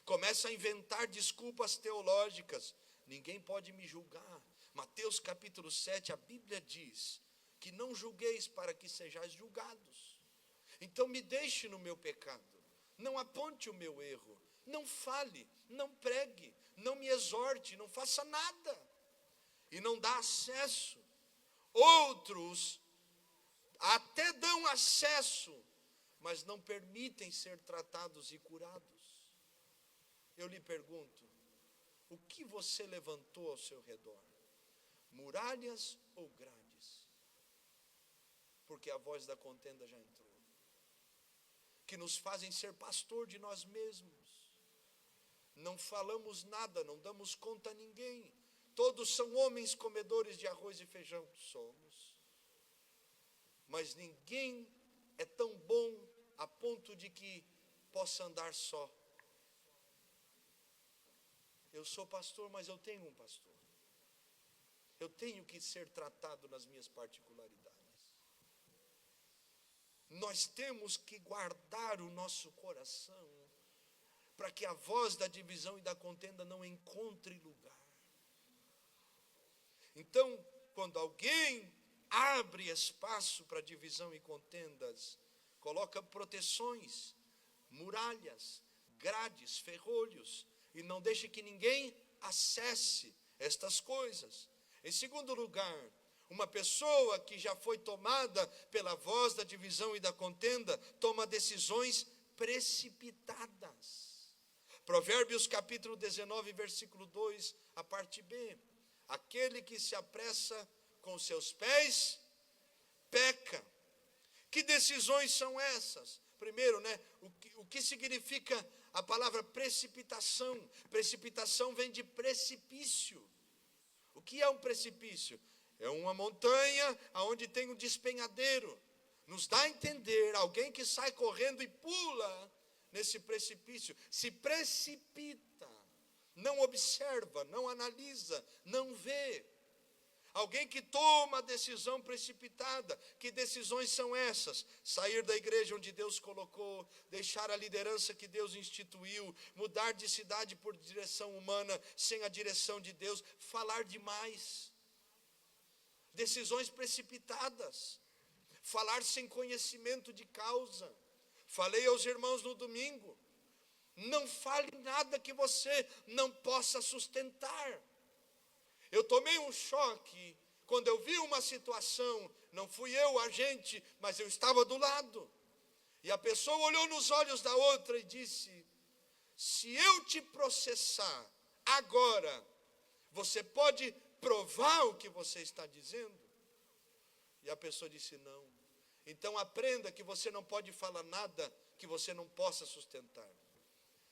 A: Começa a inventar desculpas teológicas. Ninguém pode me julgar. Mateus capítulo 7, a Bíblia diz que não julgueis para que sejais julgados. Então me deixe no meu pecado. Não aponte o meu erro. Não fale, não pregue, não me exorte, não faça nada. E não dá acesso. Outros até dão acesso, mas não permitem ser tratados e curados. Eu lhe pergunto, o que você levantou ao seu redor? Muralhas ou grades? Porque a voz da contenda já entrou. Que nos fazem ser pastor de nós mesmos. Não falamos nada, não damos conta a ninguém. Todos são homens comedores de arroz e feijão. Somos. Mas ninguém é tão bom a ponto de que possa andar só. Eu sou pastor, mas eu tenho um pastor. Eu tenho que ser tratado nas minhas particularidades. Nós temos que guardar o nosso coração para que a voz da divisão e da contenda não encontre lugar. Então, quando alguém abre espaço para divisão e contendas, coloca proteções, muralhas, grades, ferrolhos, e não deixe que ninguém acesse estas coisas. Em segundo lugar, uma pessoa que já foi tomada pela voz da divisão e da contenda, toma decisões precipitadas. Provérbios capítulo 19, versículo 2, a parte B. Aquele que se apressa com seus pés, peca. Que decisões são essas? Primeiro, o que significa a palavra precipitação? Precipitação vem de precipício. O que é um precipício? É uma montanha onde tem um despenhadeiro. Nos dá a entender alguém que sai correndo e pula nesse precipício. Se precipita. Não observa, não analisa, não vê. Alguém que toma decisão precipitada. Que decisões são essas? Sair da igreja onde Deus colocou, deixar a liderança que Deus instituiu, mudar de cidade por direção humana, sem a direção de Deus, falar demais. Decisões precipitadas. Falar sem conhecimento de causa. Falei aos irmãos no domingo. Não fale nada que você não possa sustentar. Eu tomei um choque quando eu vi uma situação, não fui eu o agente, mas eu estava do lado. E a pessoa olhou nos olhos da outra e disse: se eu te processar agora, você pode provar o que você está dizendo? E a pessoa disse: não. Então aprenda que você não pode falar nada que você não possa sustentar,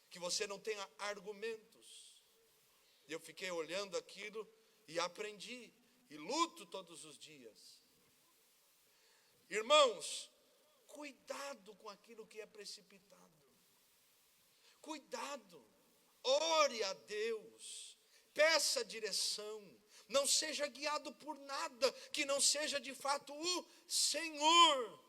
A: que você não tenha argumentos. E eu fiquei olhando aquilo e aprendi, e luto todos os dias. Irmãos, cuidado com aquilo que é precipitado. Cuidado. Ore a Deus. Peça direção. Não seja guiado por nada que não seja de fato o Senhor.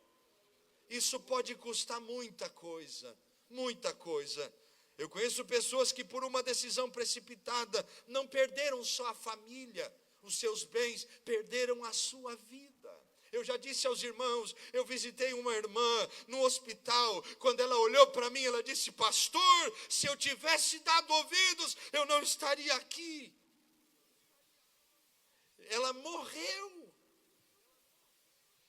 A: Isso pode custar muita coisa. Muita coisa. Eu conheço pessoas que por uma decisão precipitada não perderam só a família, os seus bens, perderam a sua vida. Eu já disse aos irmãos, eu visitei uma irmã no hospital, quando ela olhou para mim, ela disse: pastor, se eu tivesse dado ouvidos, eu não estaria aqui. Ela morreu.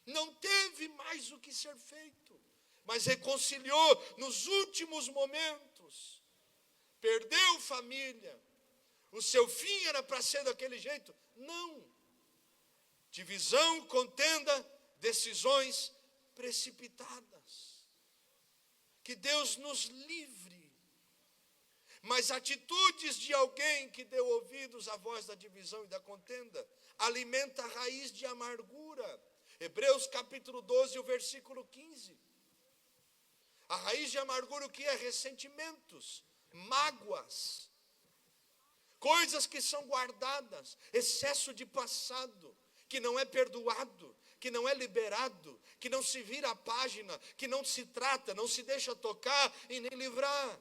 A: Não teve mais o que ser feito, mas reconciliou nos últimos momentos. Perdeu família. O seu fim era para ser daquele jeito? Não. Divisão, contenda, decisões precipitadas. Que Deus nos livre. Mas atitudes de alguém que deu ouvidos à voz da divisão e da contenda alimenta a raiz de amargura. Hebreus capítulo 12, o versículo 15. A raiz de amargura, o que é? Ressentimentos, mágoas, coisas que são guardadas, excesso de passado, que não é perdoado, que não é liberado, que não se vira a página, que não se trata, não se deixa tocar e nem livrar.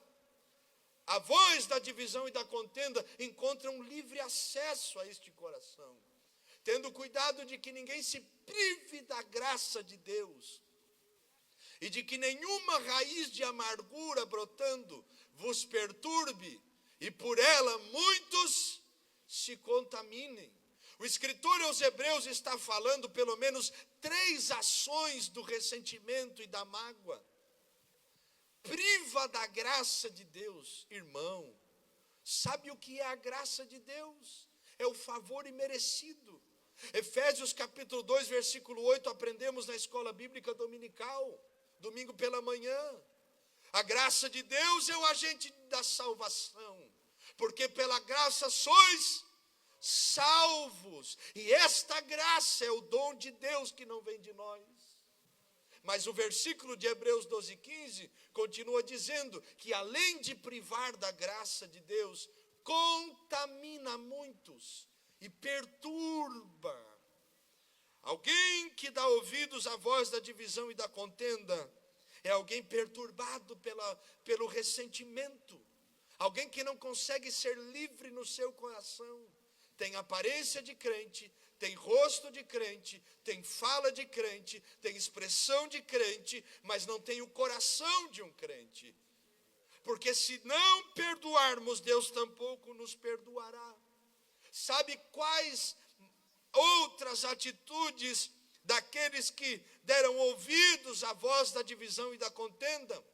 A: A voz da divisão e da contenda encontra um livre acesso a este coração, tendo cuidado de que ninguém se prive da graça de Deus, e de que nenhuma raiz de amargura brotando vos perturbe, e por ela muitos se contaminem. O escritor aos Hebreus está falando pelo menos 3 ações do ressentimento e da mágoa. Priva da graça de Deus, irmão. Sabe o que é a graça de Deus? É o favor imerecido. Efésios capítulo 2, versículo 8, aprendemos na escola bíblica dominical, domingo pela manhã. A graça de Deus é o agente da salvação, porque pela graça sois salvos, e esta graça é o dom de Deus que não vem de nós. Mas o versículo de Hebreus 12, 15 continua dizendo que além de privar da graça de Deus, contamina muitos e perturba. Alguém que dá ouvidos à voz da divisão e da contenda é alguém perturbado pelo ressentimento, alguém que não consegue ser livre no seu coração. Tem aparência de crente, tem rosto de crente, tem fala de crente, tem expressão de crente, mas não tem o coração de um crente. Porque se não perdoarmos, Deus tampouco nos perdoará. Sabe quais outras atitudes daqueles que deram ouvidos à voz da divisão e da contenda?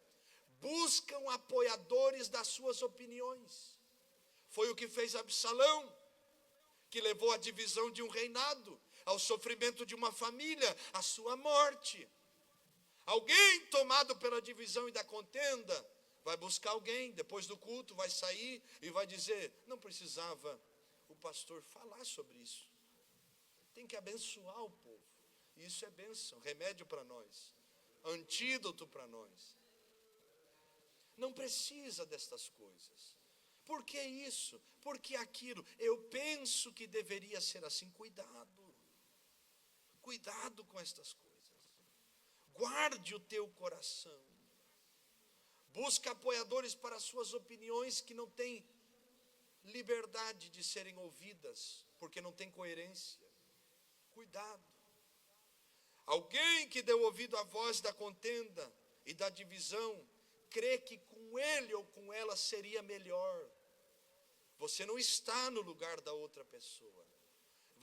A: Buscam apoiadores das suas opiniões. Foi o que fez Absalão, que levou à divisão de um reinado, ao sofrimento de uma família, à sua morte. Alguém tomado pela divisão e da contenda vai buscar alguém, depois do culto vai sair e vai dizer: não precisava o pastor falar sobre isso. Tem que abençoar o povo. E isso é bênção, remédio para nós, antídoto para nós. Não precisa destas coisas. Por que isso? Por que aquilo? Eu penso que deveria ser assim. Cuidado. Cuidado com estas coisas. Guarde o teu coração. Busca apoiadores para suas opiniões que não têm liberdade de serem ouvidas, porque não tem coerência. Cuidado. Alguém que deu ouvido à voz da contenda e da divisão crê que com ele ou com ela seria melhor. Você não está no lugar da outra pessoa.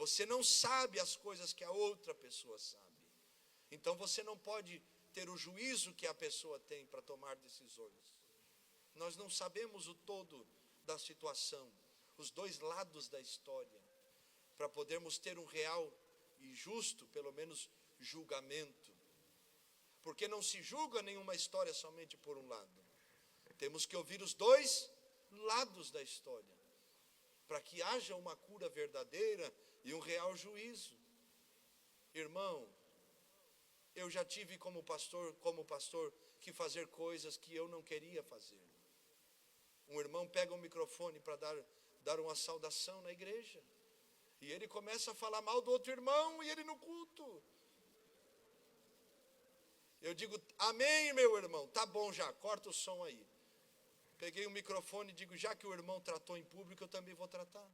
A: Você não sabe as coisas que a outra pessoa sabe. Então você não pode ter o juízo que a pessoa tem para tomar decisões. Nós não sabemos o todo da situação, os dois lados da história, para podermos ter um real e justo, pelo menos, julgamento. Porque não se julga nenhuma história somente por um lado. Temos que ouvir os dois lados da história, para que haja uma cura verdadeira e um real juízo. Irmão, eu já tive como pastor, que fazer coisas que eu não queria fazer. Um irmão pega um microfone para dar uma saudação na igreja, e ele começa a falar mal do outro irmão, e ele no culto. Eu digo, amém, meu irmão, tá bom já, corta o som aí. Peguei o microfone e digo, já que o irmão tratou em público, eu também vou tratar.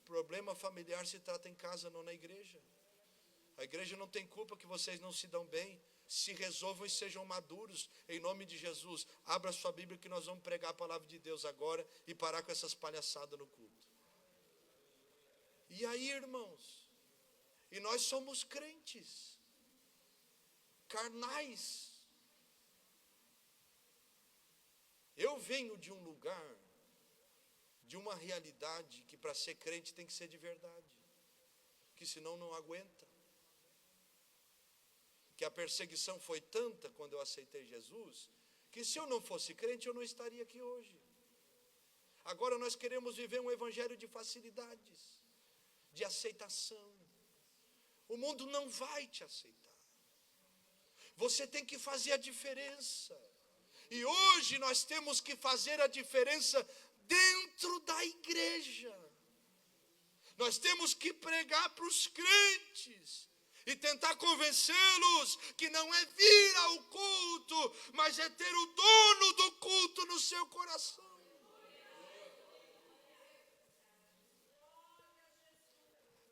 A: Problema familiar se trata em casa, não na igreja. A igreja não tem culpa que vocês não se dão bem. Se resolvam e sejam maduros, em nome de Jesus. Abra sua Bíblia que nós vamos pregar a palavra de Deus agora e parar com essas palhaçadas no culto. E aí, irmãos, e nós somos crentes, carnais. Eu venho de um lugar, de uma realidade que para ser crente tem que ser de verdade, que senão não aguenta. Que a perseguição foi tanta quando eu aceitei Jesus, que se eu não fosse crente eu não estaria aqui hoje. Agora nós queremos viver um evangelho de facilidades, de aceitação. O mundo não vai te aceitar. Você tem que fazer a diferença. E hoje nós temos que fazer a diferença dentro da igreja. Nós temos que pregar para os crentes e tentar convencê-los que não é vir ao culto, mas é ter o dono do culto no seu coração.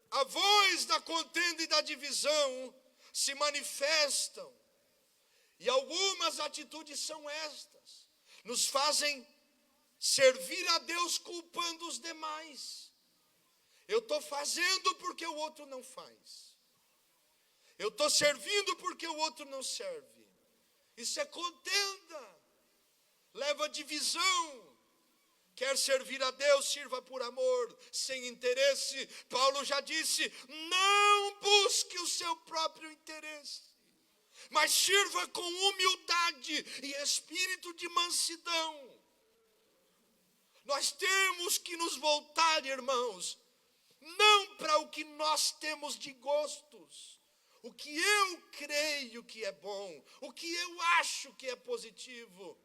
A: A voz da contenda e da divisão se manifestam, e algumas atitudes são estas, nos fazem servir a Deus culpando os demais. Eu estou fazendo porque o outro não faz. Eu estou servindo porque o outro não serve. Isso é contenda, leva a divisão. Quer servir a Deus, sirva por amor, sem interesse. Paulo já disse, não busque o seu próprio interesse, mas sirva com humildade e espírito de mansidão. Nós temos que nos voltar, irmãos, não para o que nós temos de gostos, o que eu creio que é bom, o que eu acho que é positivo.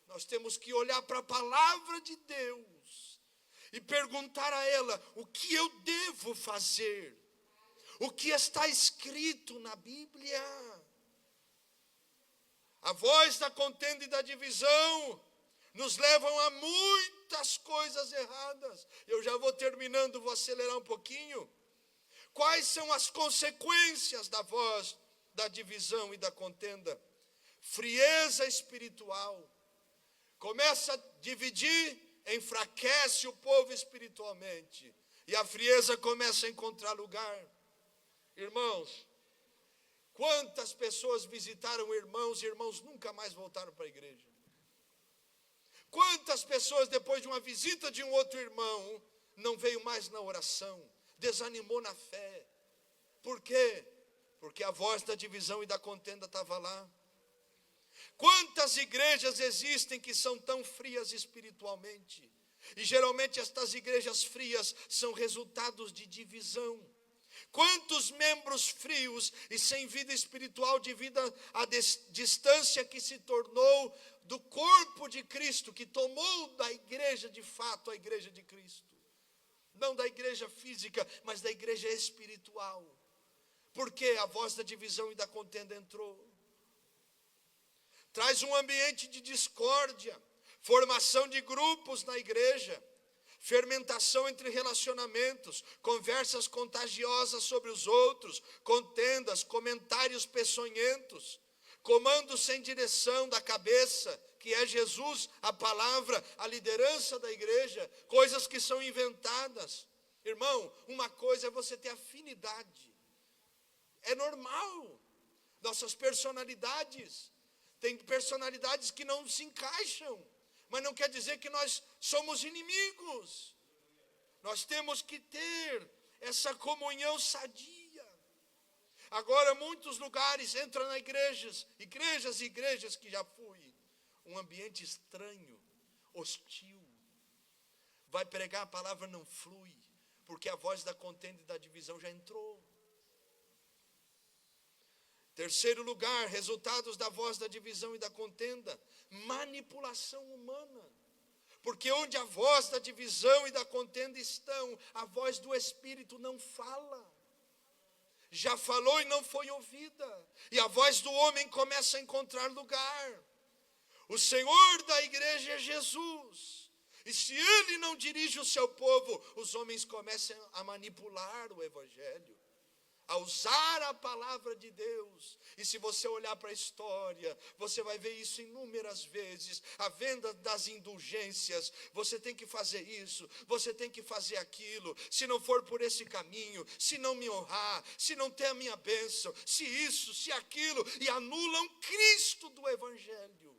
A: Nós temos que olhar para a palavra de Deus e perguntar a ela, o que eu devo fazer? O que está escrito na Bíblia? A voz da contenda e da divisão nos levam a muitas coisas erradas. Eu já vou terminando, vou acelerar um pouquinho. Quais são as consequências da voz da divisão e da contenda? Frieza espiritual. Começa a dividir, enfraquece o povo espiritualmente. E a frieza começa a encontrar lugar. Irmãos, quantas pessoas visitaram irmãos e irmãos nunca mais voltaram para a igreja? Quantas pessoas, depois de uma visita de um outro irmão, não veio mais na oração, desanimou na fé? Por quê? Porque a voz da divisão e da contenda estava lá. Quantas igrejas existem que são tão frias espiritualmente? E geralmente estas igrejas frias são resultados de divisão. Quantos membros frios e sem vida espiritual devido à distância que se tornou do corpo de Cristo, que tomou da igreja de fato a igreja de Cristo. Não da igreja física, mas da igreja espiritual. Porque a voz da divisão e da contenda entrou. Traz um ambiente de discórdia, formação de grupos na igreja, fermentação entre relacionamentos, conversas contagiosas sobre os outros, contendas, comentários peçonhentos, comando sem direção da cabeça, que é Jesus, a palavra, a liderança da igreja, coisas que são inventadas. Irmão, uma coisa é você ter afinidade. É normal. Nossas personalidades, tem personalidades que não se encaixam, mas não quer dizer que nós somos inimigos. Nós temos que ter essa comunhão sadia. Agora, muitos lugares entram na igrejas e igrejas que já fui, um ambiente estranho, hostil. Vai pregar, a palavra não flui, porque a voz da contenda e da divisão já entrou. Terceiro lugar, resultados da voz da divisão e da contenda, manipulação humana. Porque onde a voz da divisão e da contenda estão, a voz do Espírito não fala. Já falou e não foi ouvida. E a voz do homem começa a encontrar lugar. O Senhor da igreja é Jesus. E se Ele não dirige o seu povo, os homens começam a manipular o Evangelho, a usar a palavra de Deus. E se você olhar para a história, você vai ver isso inúmeras vezes. A venda das indulgências, você tem que fazer isso, você tem que fazer aquilo. Se não for por esse caminho, se não me honrar, se não ter a minha bênção, se isso, se aquilo, e anulam Cristo do Evangelho.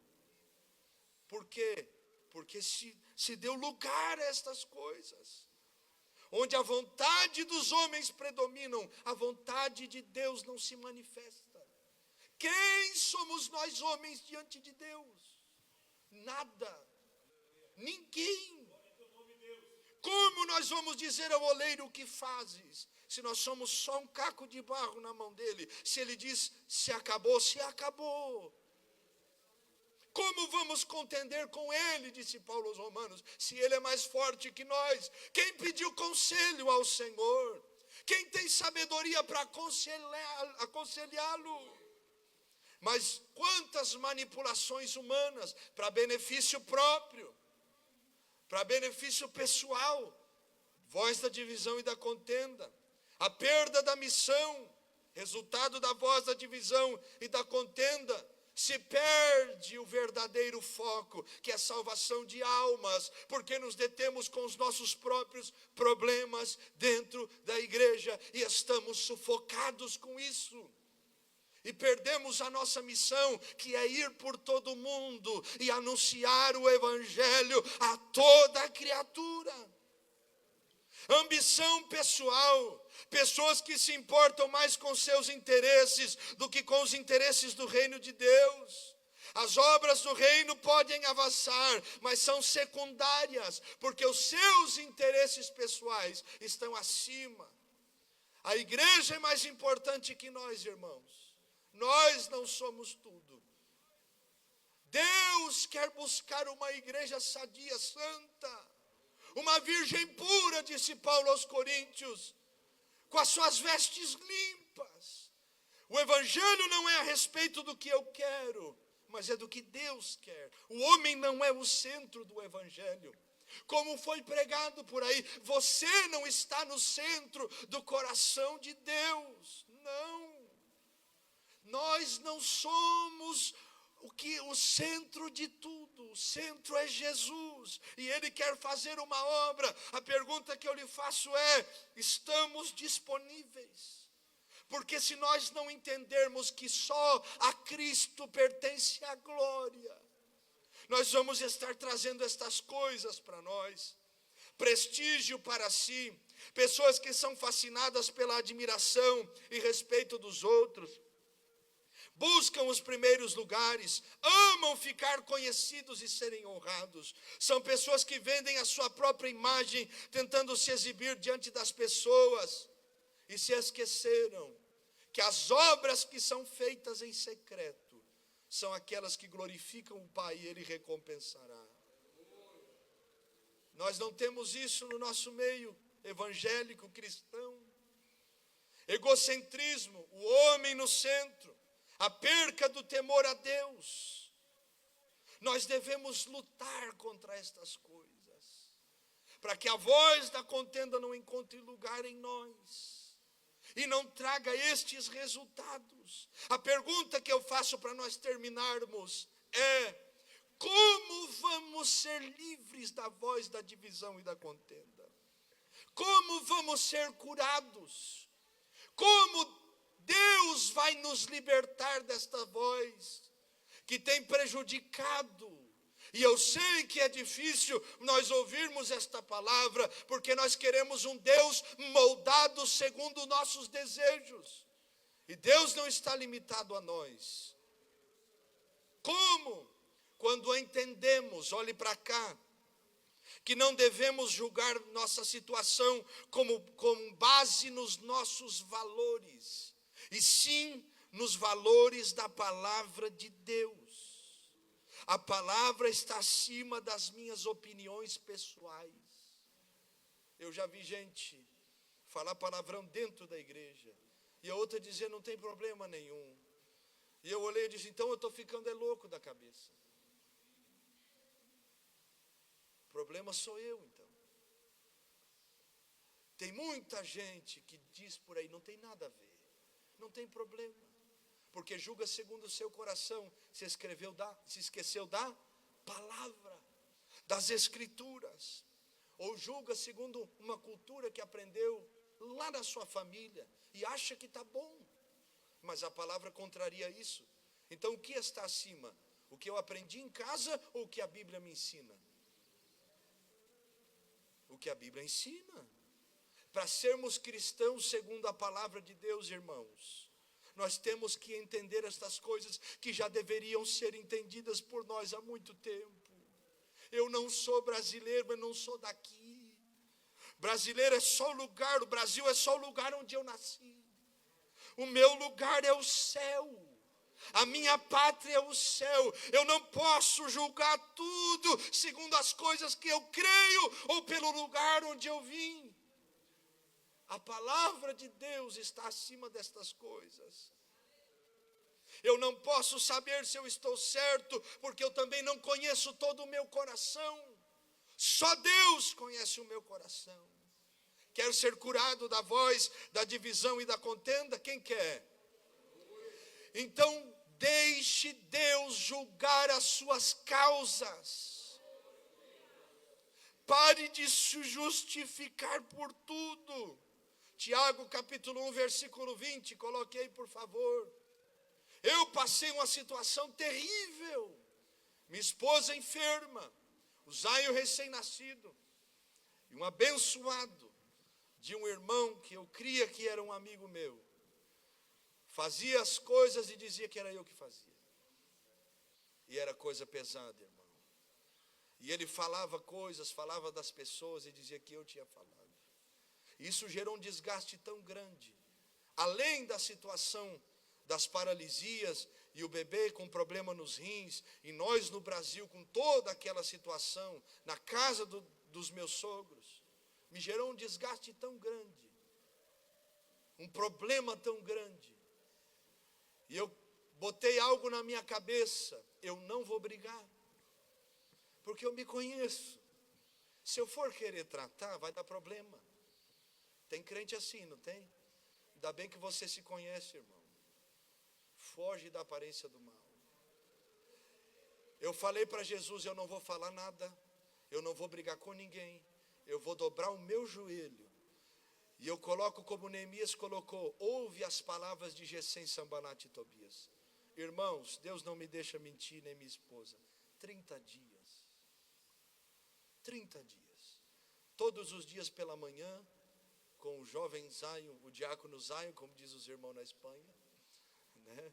A: Por quê? Porque se deu lugar a estas coisas. Onde a vontade dos homens predominam, a vontade de Deus não se manifesta. Quem somos nós homens diante de Deus? Nada. Ninguém. Como nós vamos dizer ao oleiro o que fazes, se nós somos só um caco de barro na mão dele? Se ele diz, se acabou, se acabou. Como vamos contender com ele, disse Paulo aos Romanos, se ele é mais forte que nós? Quem pediu conselho ao Senhor? Quem tem sabedoria para aconselhá-lo? Mas quantas manipulações humanas para benefício próprio, para benefício pessoal, voz da divisão e da contenda, a perda da missão, resultado da voz da divisão e da contenda. Se perde o verdadeiro foco, que é a salvação de almas, porque nos detemos com os nossos próprios problemas dentro da igreja e estamos sufocados com isso. E perdemos a nossa missão, que é ir por todo o mundo e anunciar o Evangelho a toda a criatura. Ambição pessoal, pessoas que se importam mais com seus interesses do que com os interesses do reino de Deus. As obras do reino podem avançar, mas são secundárias, porque os seus interesses pessoais estão acima. A igreja é mais importante que nós, irmãos. Nós não somos tudo. Deus quer buscar uma igreja sadia, santa. Uma virgem pura, disse Paulo aos Coríntios, com as suas vestes limpas. O Evangelho não é a respeito do que eu quero, mas é do que Deus quer. O homem não é o centro do Evangelho. Como foi pregado por aí, você não está no centro do coração de Deus. Não. Nós não somos o centro de tudo. O centro é Jesus, e Ele quer fazer uma obra. A pergunta que eu lhe faço é, estamos disponíveis? Porque se nós não entendermos que só a Cristo pertence a glória, nós vamos estar trazendo estas coisas para nós. Prestígio para si, pessoas que são fascinadas pela admiração e respeito dos outros, buscam os primeiros lugares, amam ficar conhecidos e serem honrados. São pessoas que vendem a sua própria imagem, tentando se exibir diante das pessoas, e se esqueceram que as obras que são feitas em secreto são aquelas que glorificam o Pai, e Ele recompensará. Nós não temos isso no nosso meio evangélico cristão. Egocentrismo, o homem no centro, a perca do temor a Deus. Nós devemos lutar contra estas coisas, para que a voz da contenda não encontre lugar em nós. e não traga estes resultados. A pergunta que eu faço para nós terminarmos é: como vamos ser livres da voz da divisão e da contenda? Como vamos ser curados? Como Deus vai nos libertar desta voz que tem prejudicado? E eu sei que é difícil nós ouvirmos esta palavra, porque nós queremos um Deus moldado segundo nossos desejos. E Deus não está limitado a nós. Como? Quando entendemos, olhe para cá, que não devemos julgar nossa situação com base nos nossos valores, e sim nos valores da palavra de Deus. A palavra está acima das minhas opiniões pessoais. Eu já vi gente falar palavrão dentro da igreja, e a outra dizer não tem problema nenhum. E eu olhei e disse, então eu estou ficando louco da cabeça. O problema sou eu, então. Tem muita gente que diz por aí, não tem nada a ver, não tem problema. Porque julga segundo o seu coração, se esqueceu da palavra, das escrituras. Ou julga segundo uma cultura que aprendeu lá na sua família e acha que está bom. Mas a palavra contraria isso. Então o que está acima? O que eu aprendi em casa ou o que a Bíblia me ensina? O que a Bíblia ensina. Para sermos cristãos segundo a palavra de Deus, irmãos, nós temos que entender estas coisas que já deveriam ser entendidas por nós há muito tempo. Eu não sou brasileiro, eu não sou daqui. Brasileiro é só o lugar, o Brasil é só o lugar onde eu nasci. O meu lugar é o céu. A minha pátria é o céu. Eu não posso julgar tudo segundo as coisas que eu creio ou pelo lugar onde eu vim. A palavra de Deus está acima destas coisas. Eu não posso saber se eu estou certo, porque eu também não conheço todo o meu coração. Só Deus conhece o meu coração. Quer ser curado da voz, da divisão e da contenda? Quem quer? Então, deixe Deus julgar as suas causas. Pare de se justificar por tudo. Tiago capítulo 1, versículo 20, coloque aí por favor. Eu passei uma situação terrível. Minha esposa enferma, o Zaio recém-nascido, e um abençoado de um irmão que eu cria que era um amigo meu. Fazia as coisas e dizia que era eu que fazia. E era coisa pesada, irmão. E ele falava coisas, falava das pessoas e dizia que eu tinha falado. Isso gerou um desgaste tão grande. Além da situação das paralisias e o bebê com problema nos rins, e nós no Brasil com toda aquela situação, na casa dos meus sogros, me gerou um desgaste tão grande, um problema tão grande. E eu botei algo na minha cabeça, eu não vou brigar, porque eu me conheço. Se eu for querer tratar, vai dar problema. Tem crente assim, não tem? Ainda bem que você se conhece, irmão. Foge da aparência do mal. Eu falei para Jesus, eu não vou falar nada, eu não vou brigar com ninguém, eu vou dobrar o meu joelho. E eu coloco como Neemias colocou, ouve as palavras de Gesem, Sambalat e Tobias. Irmãos, Deus não me deixa mentir, nem minha esposa. 30 dias. 30 dias. Todos os dias pela manhã, com o jovem Zaio, o diácono Zaio, como diz os irmãos na Espanha, né?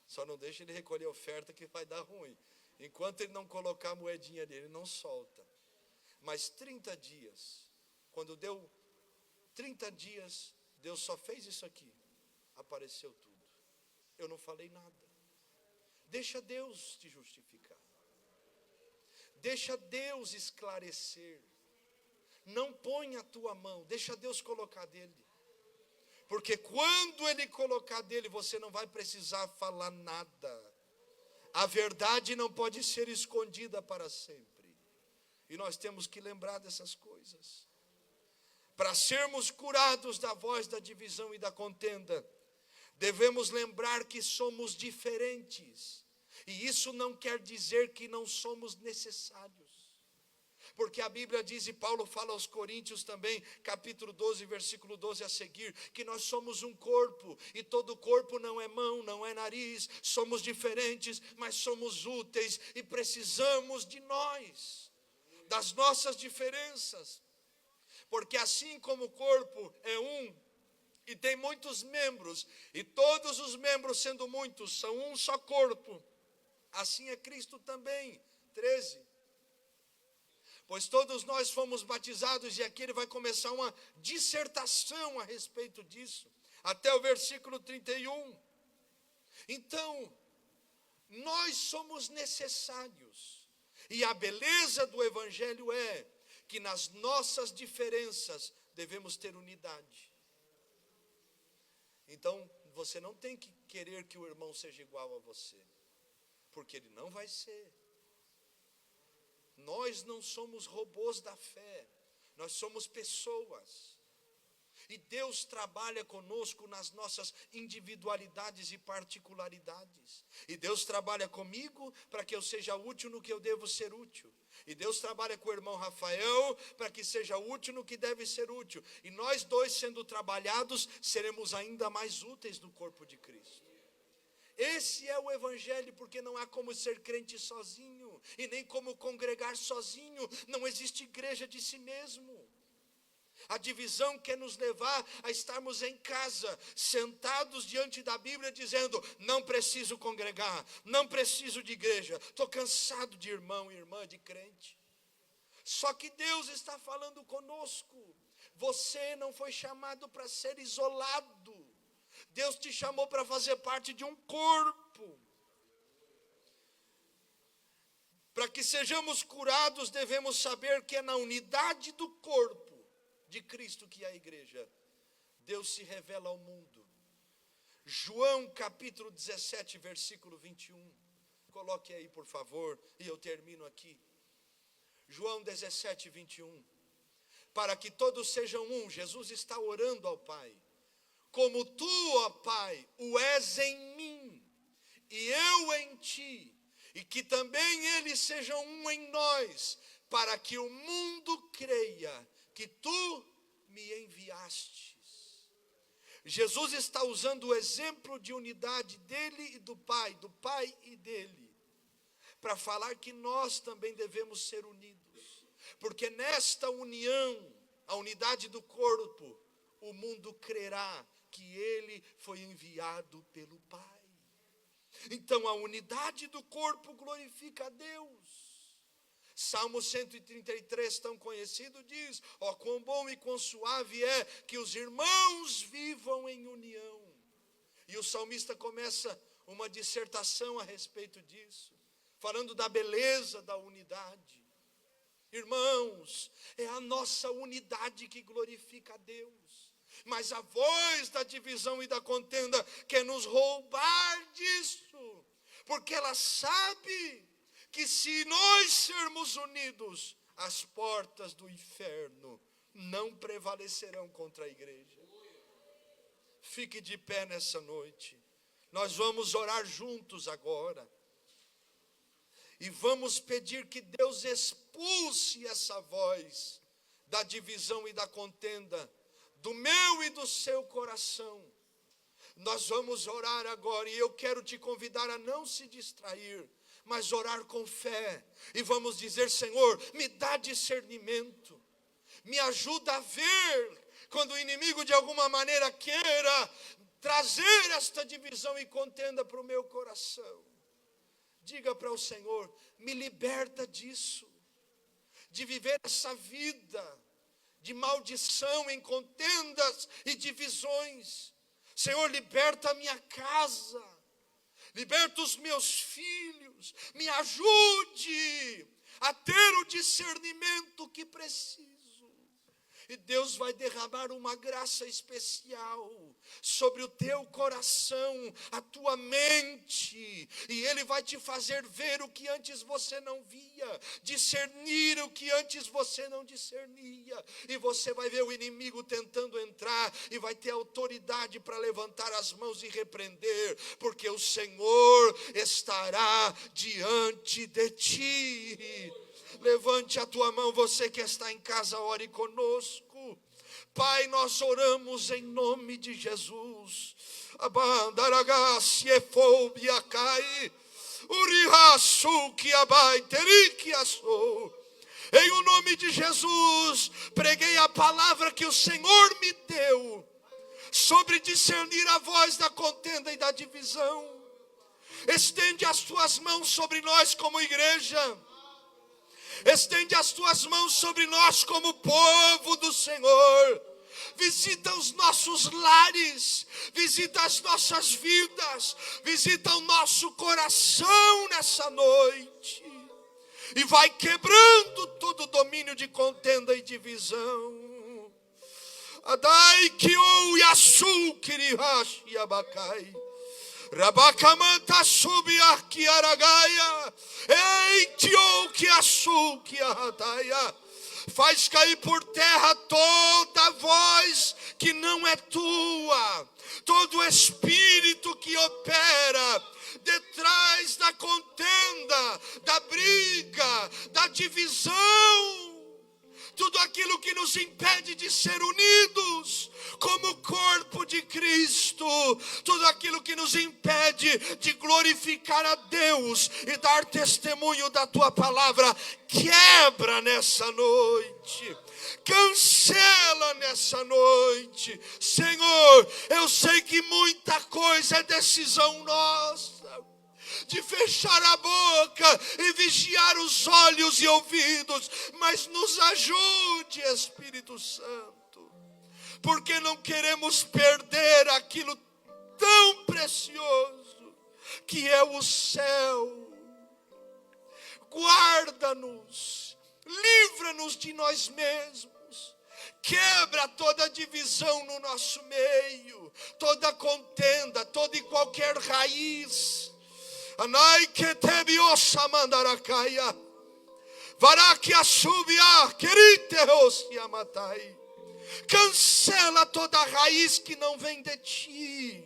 A: Só não deixa ele recolher oferta que vai dar ruim. Enquanto ele não colocar a moedinha dele, ele não solta. Mas 30 dias, quando deu 30 dias, Deus só fez isso aqui, apareceu tudo. Eu não falei nada. Deixa Deus te justificar. Deixa Deus esclarecer. Não ponha a tua mão, deixa Deus colocar dele. Porque quando ele colocar dele, você não vai precisar falar nada. A verdade não pode ser escondida para sempre. E nós temos que lembrar dessas coisas. Para sermos curados da voz da divisão e da contenda, devemos lembrar que somos diferentes. E isso não quer dizer que não somos necessários. Porque a Bíblia diz, e Paulo fala aos Coríntios também, capítulo 12, versículo 12 a seguir, que nós somos um corpo, e todo corpo não é mão, não é nariz, somos diferentes, mas somos úteis, e precisamos de nós, das nossas diferenças. Porque assim como o corpo é um, e tem muitos membros, e todos os membros sendo muitos, são um só corpo, assim é Cristo também. 13. Pois todos nós fomos batizados, e aqui ele vai começar uma dissertação a respeito disso, até o versículo 31. Então, nós somos necessários, e a beleza do Evangelho é que nas nossas diferenças devemos ter unidade. Então, você não tem que querer que o irmão seja igual a você, porque ele não vai ser. Nós não somos robôs da fé, nós somos pessoas. E Deus trabalha conosco nas nossas individualidades e particularidades. E Deus trabalha comigo para que eu seja útil no que eu devo ser útil. E Deus trabalha com o irmão Rafael para que seja útil no que deve ser útil. E nós dois, sendo trabalhados, seremos ainda mais úteis no corpo de Cristo. Esse é o Evangelho, porque não há como ser crente sozinho, e nem como congregar sozinho. Não existe igreja de si mesmo. A divisão quer nos levar a estarmos em casa, sentados diante da Bíblia, dizendo, não preciso congregar, não preciso de igreja, estou cansado de irmão e irmã, de crente. Só que Deus está falando conosco. Você não foi chamado para ser isolado. Deus te chamou para fazer parte de um corpo. Para que sejamos curados, devemos saber que é na unidade do corpo de Cristo que é a igreja. Deus se revela ao mundo. João capítulo 17, versículo 21. Coloque aí, por favor, e eu termino aqui. João 17, 21. Para que todos sejam um, Jesus está orando ao Pai. Como tu, ó Pai, o és em mim, e eu em ti, e que também eles sejam um em nós, para que o mundo creia que tu me enviastes. Jesus está usando o exemplo de unidade dele e do Pai e dele, para falar que nós também devemos ser unidos, porque nesta união, a unidade do corpo, o mundo crerá que ele foi enviado pelo Pai. Então a unidade do corpo glorifica a Deus. Salmo 133, tão conhecido, diz, ó quão bom e quão suave é que os irmãos vivam em união. E o salmista começa uma dissertação a respeito disso, falando da beleza da unidade. Irmãos, é a nossa unidade que glorifica a Deus. Mas a voz da divisão e da contenda quer nos roubar disso, porque ela sabe que se nós sermos unidos, as portas do inferno não prevalecerão contra a igreja. Fique de pé nessa noite. Nós vamos orar juntos agora. E vamos pedir que Deus expulse essa voz da divisão e da contenda do meu e do seu coração. Nós vamos orar agora, e eu quero te convidar a não se distrair, mas orar com fé, e vamos dizer, Senhor, me dá discernimento, me ajuda a ver, quando o inimigo de alguma maneira queira trazer esta divisão e contenda para o meu coração. Diga para o Senhor, me liberta disso, de viver essa vida de maldição em contendas e divisões. Senhor, liberta a minha casa, liberta os meus filhos, me ajude a ter o discernimento que preciso. E Deus vai derramar uma graça especial sobre o teu coração, a tua mente. E Ele vai te fazer ver o que antes você não via, discernir o que antes você não discernia. E você vai ver o inimigo tentando entrar e vai ter autoridade para levantar as mãos e repreender, porque o Senhor estará diante de ti. Levante a tua mão, você que está em casa, ore conosco. Pai, nós oramos em nome de Jesus. Em o nome de Jesus, preguei a palavra que o Senhor me deu sobre discernir a voz da contenda e da divisão. Estende as tuas mãos sobre nós como igreja. Estende as tuas mãos sobre nós como povo do Senhor. Visita os nossos lares, visita as nossas vidas, visita o nosso coração nessa noite. E vai quebrando todo domínio de contenda e divisão. Adai que ou yasu kirihashi abacai. Rabacamanta subi aqui aragaia. Ei, tio que açu que arradaia. Faz cair por terra toda voz que não é tua, todo espírito que opera detrás da contenda, da briga, da divisão. Tudo aquilo que nos impede de ser unidos como corpo de Cristo, tudo aquilo que nos impede de glorificar a Deus e dar testemunho da tua palavra, quebra nessa noite, cancela nessa noite. Senhor, eu sei que muita coisa é decisão nossa, de fechar a boca e vigiar os olhos e ouvidos, mas nos ajude, Espírito Santo, porque não queremos perder aquilo tão precioso que é o céu. Guarda-nos, livra-nos de nós mesmos, quebra toda divisão no nosso meio, toda contenda, toda e qualquer raiz. Anai que tebi ossa mandaracaya, varakia subia, querite ossia matai. Cancela toda raiz que não vem de ti,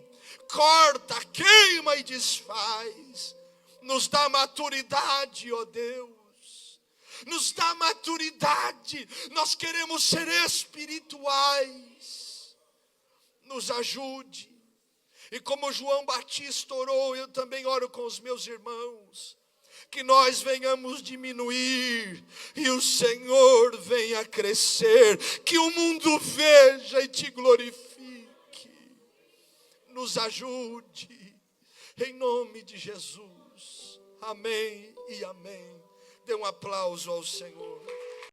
A: corta, queima e desfaz. Nos dá maturidade, ó Deus, nos dá maturidade. Nós queremos ser espirituais, nos ajude. E como João Batista orou, eu também oro com os meus irmãos, que nós venhamos diminuir e o Senhor venha crescer, que o mundo veja e te glorifique. Nos ajude, em nome de Jesus. Amém e amém. Dê um aplauso ao Senhor.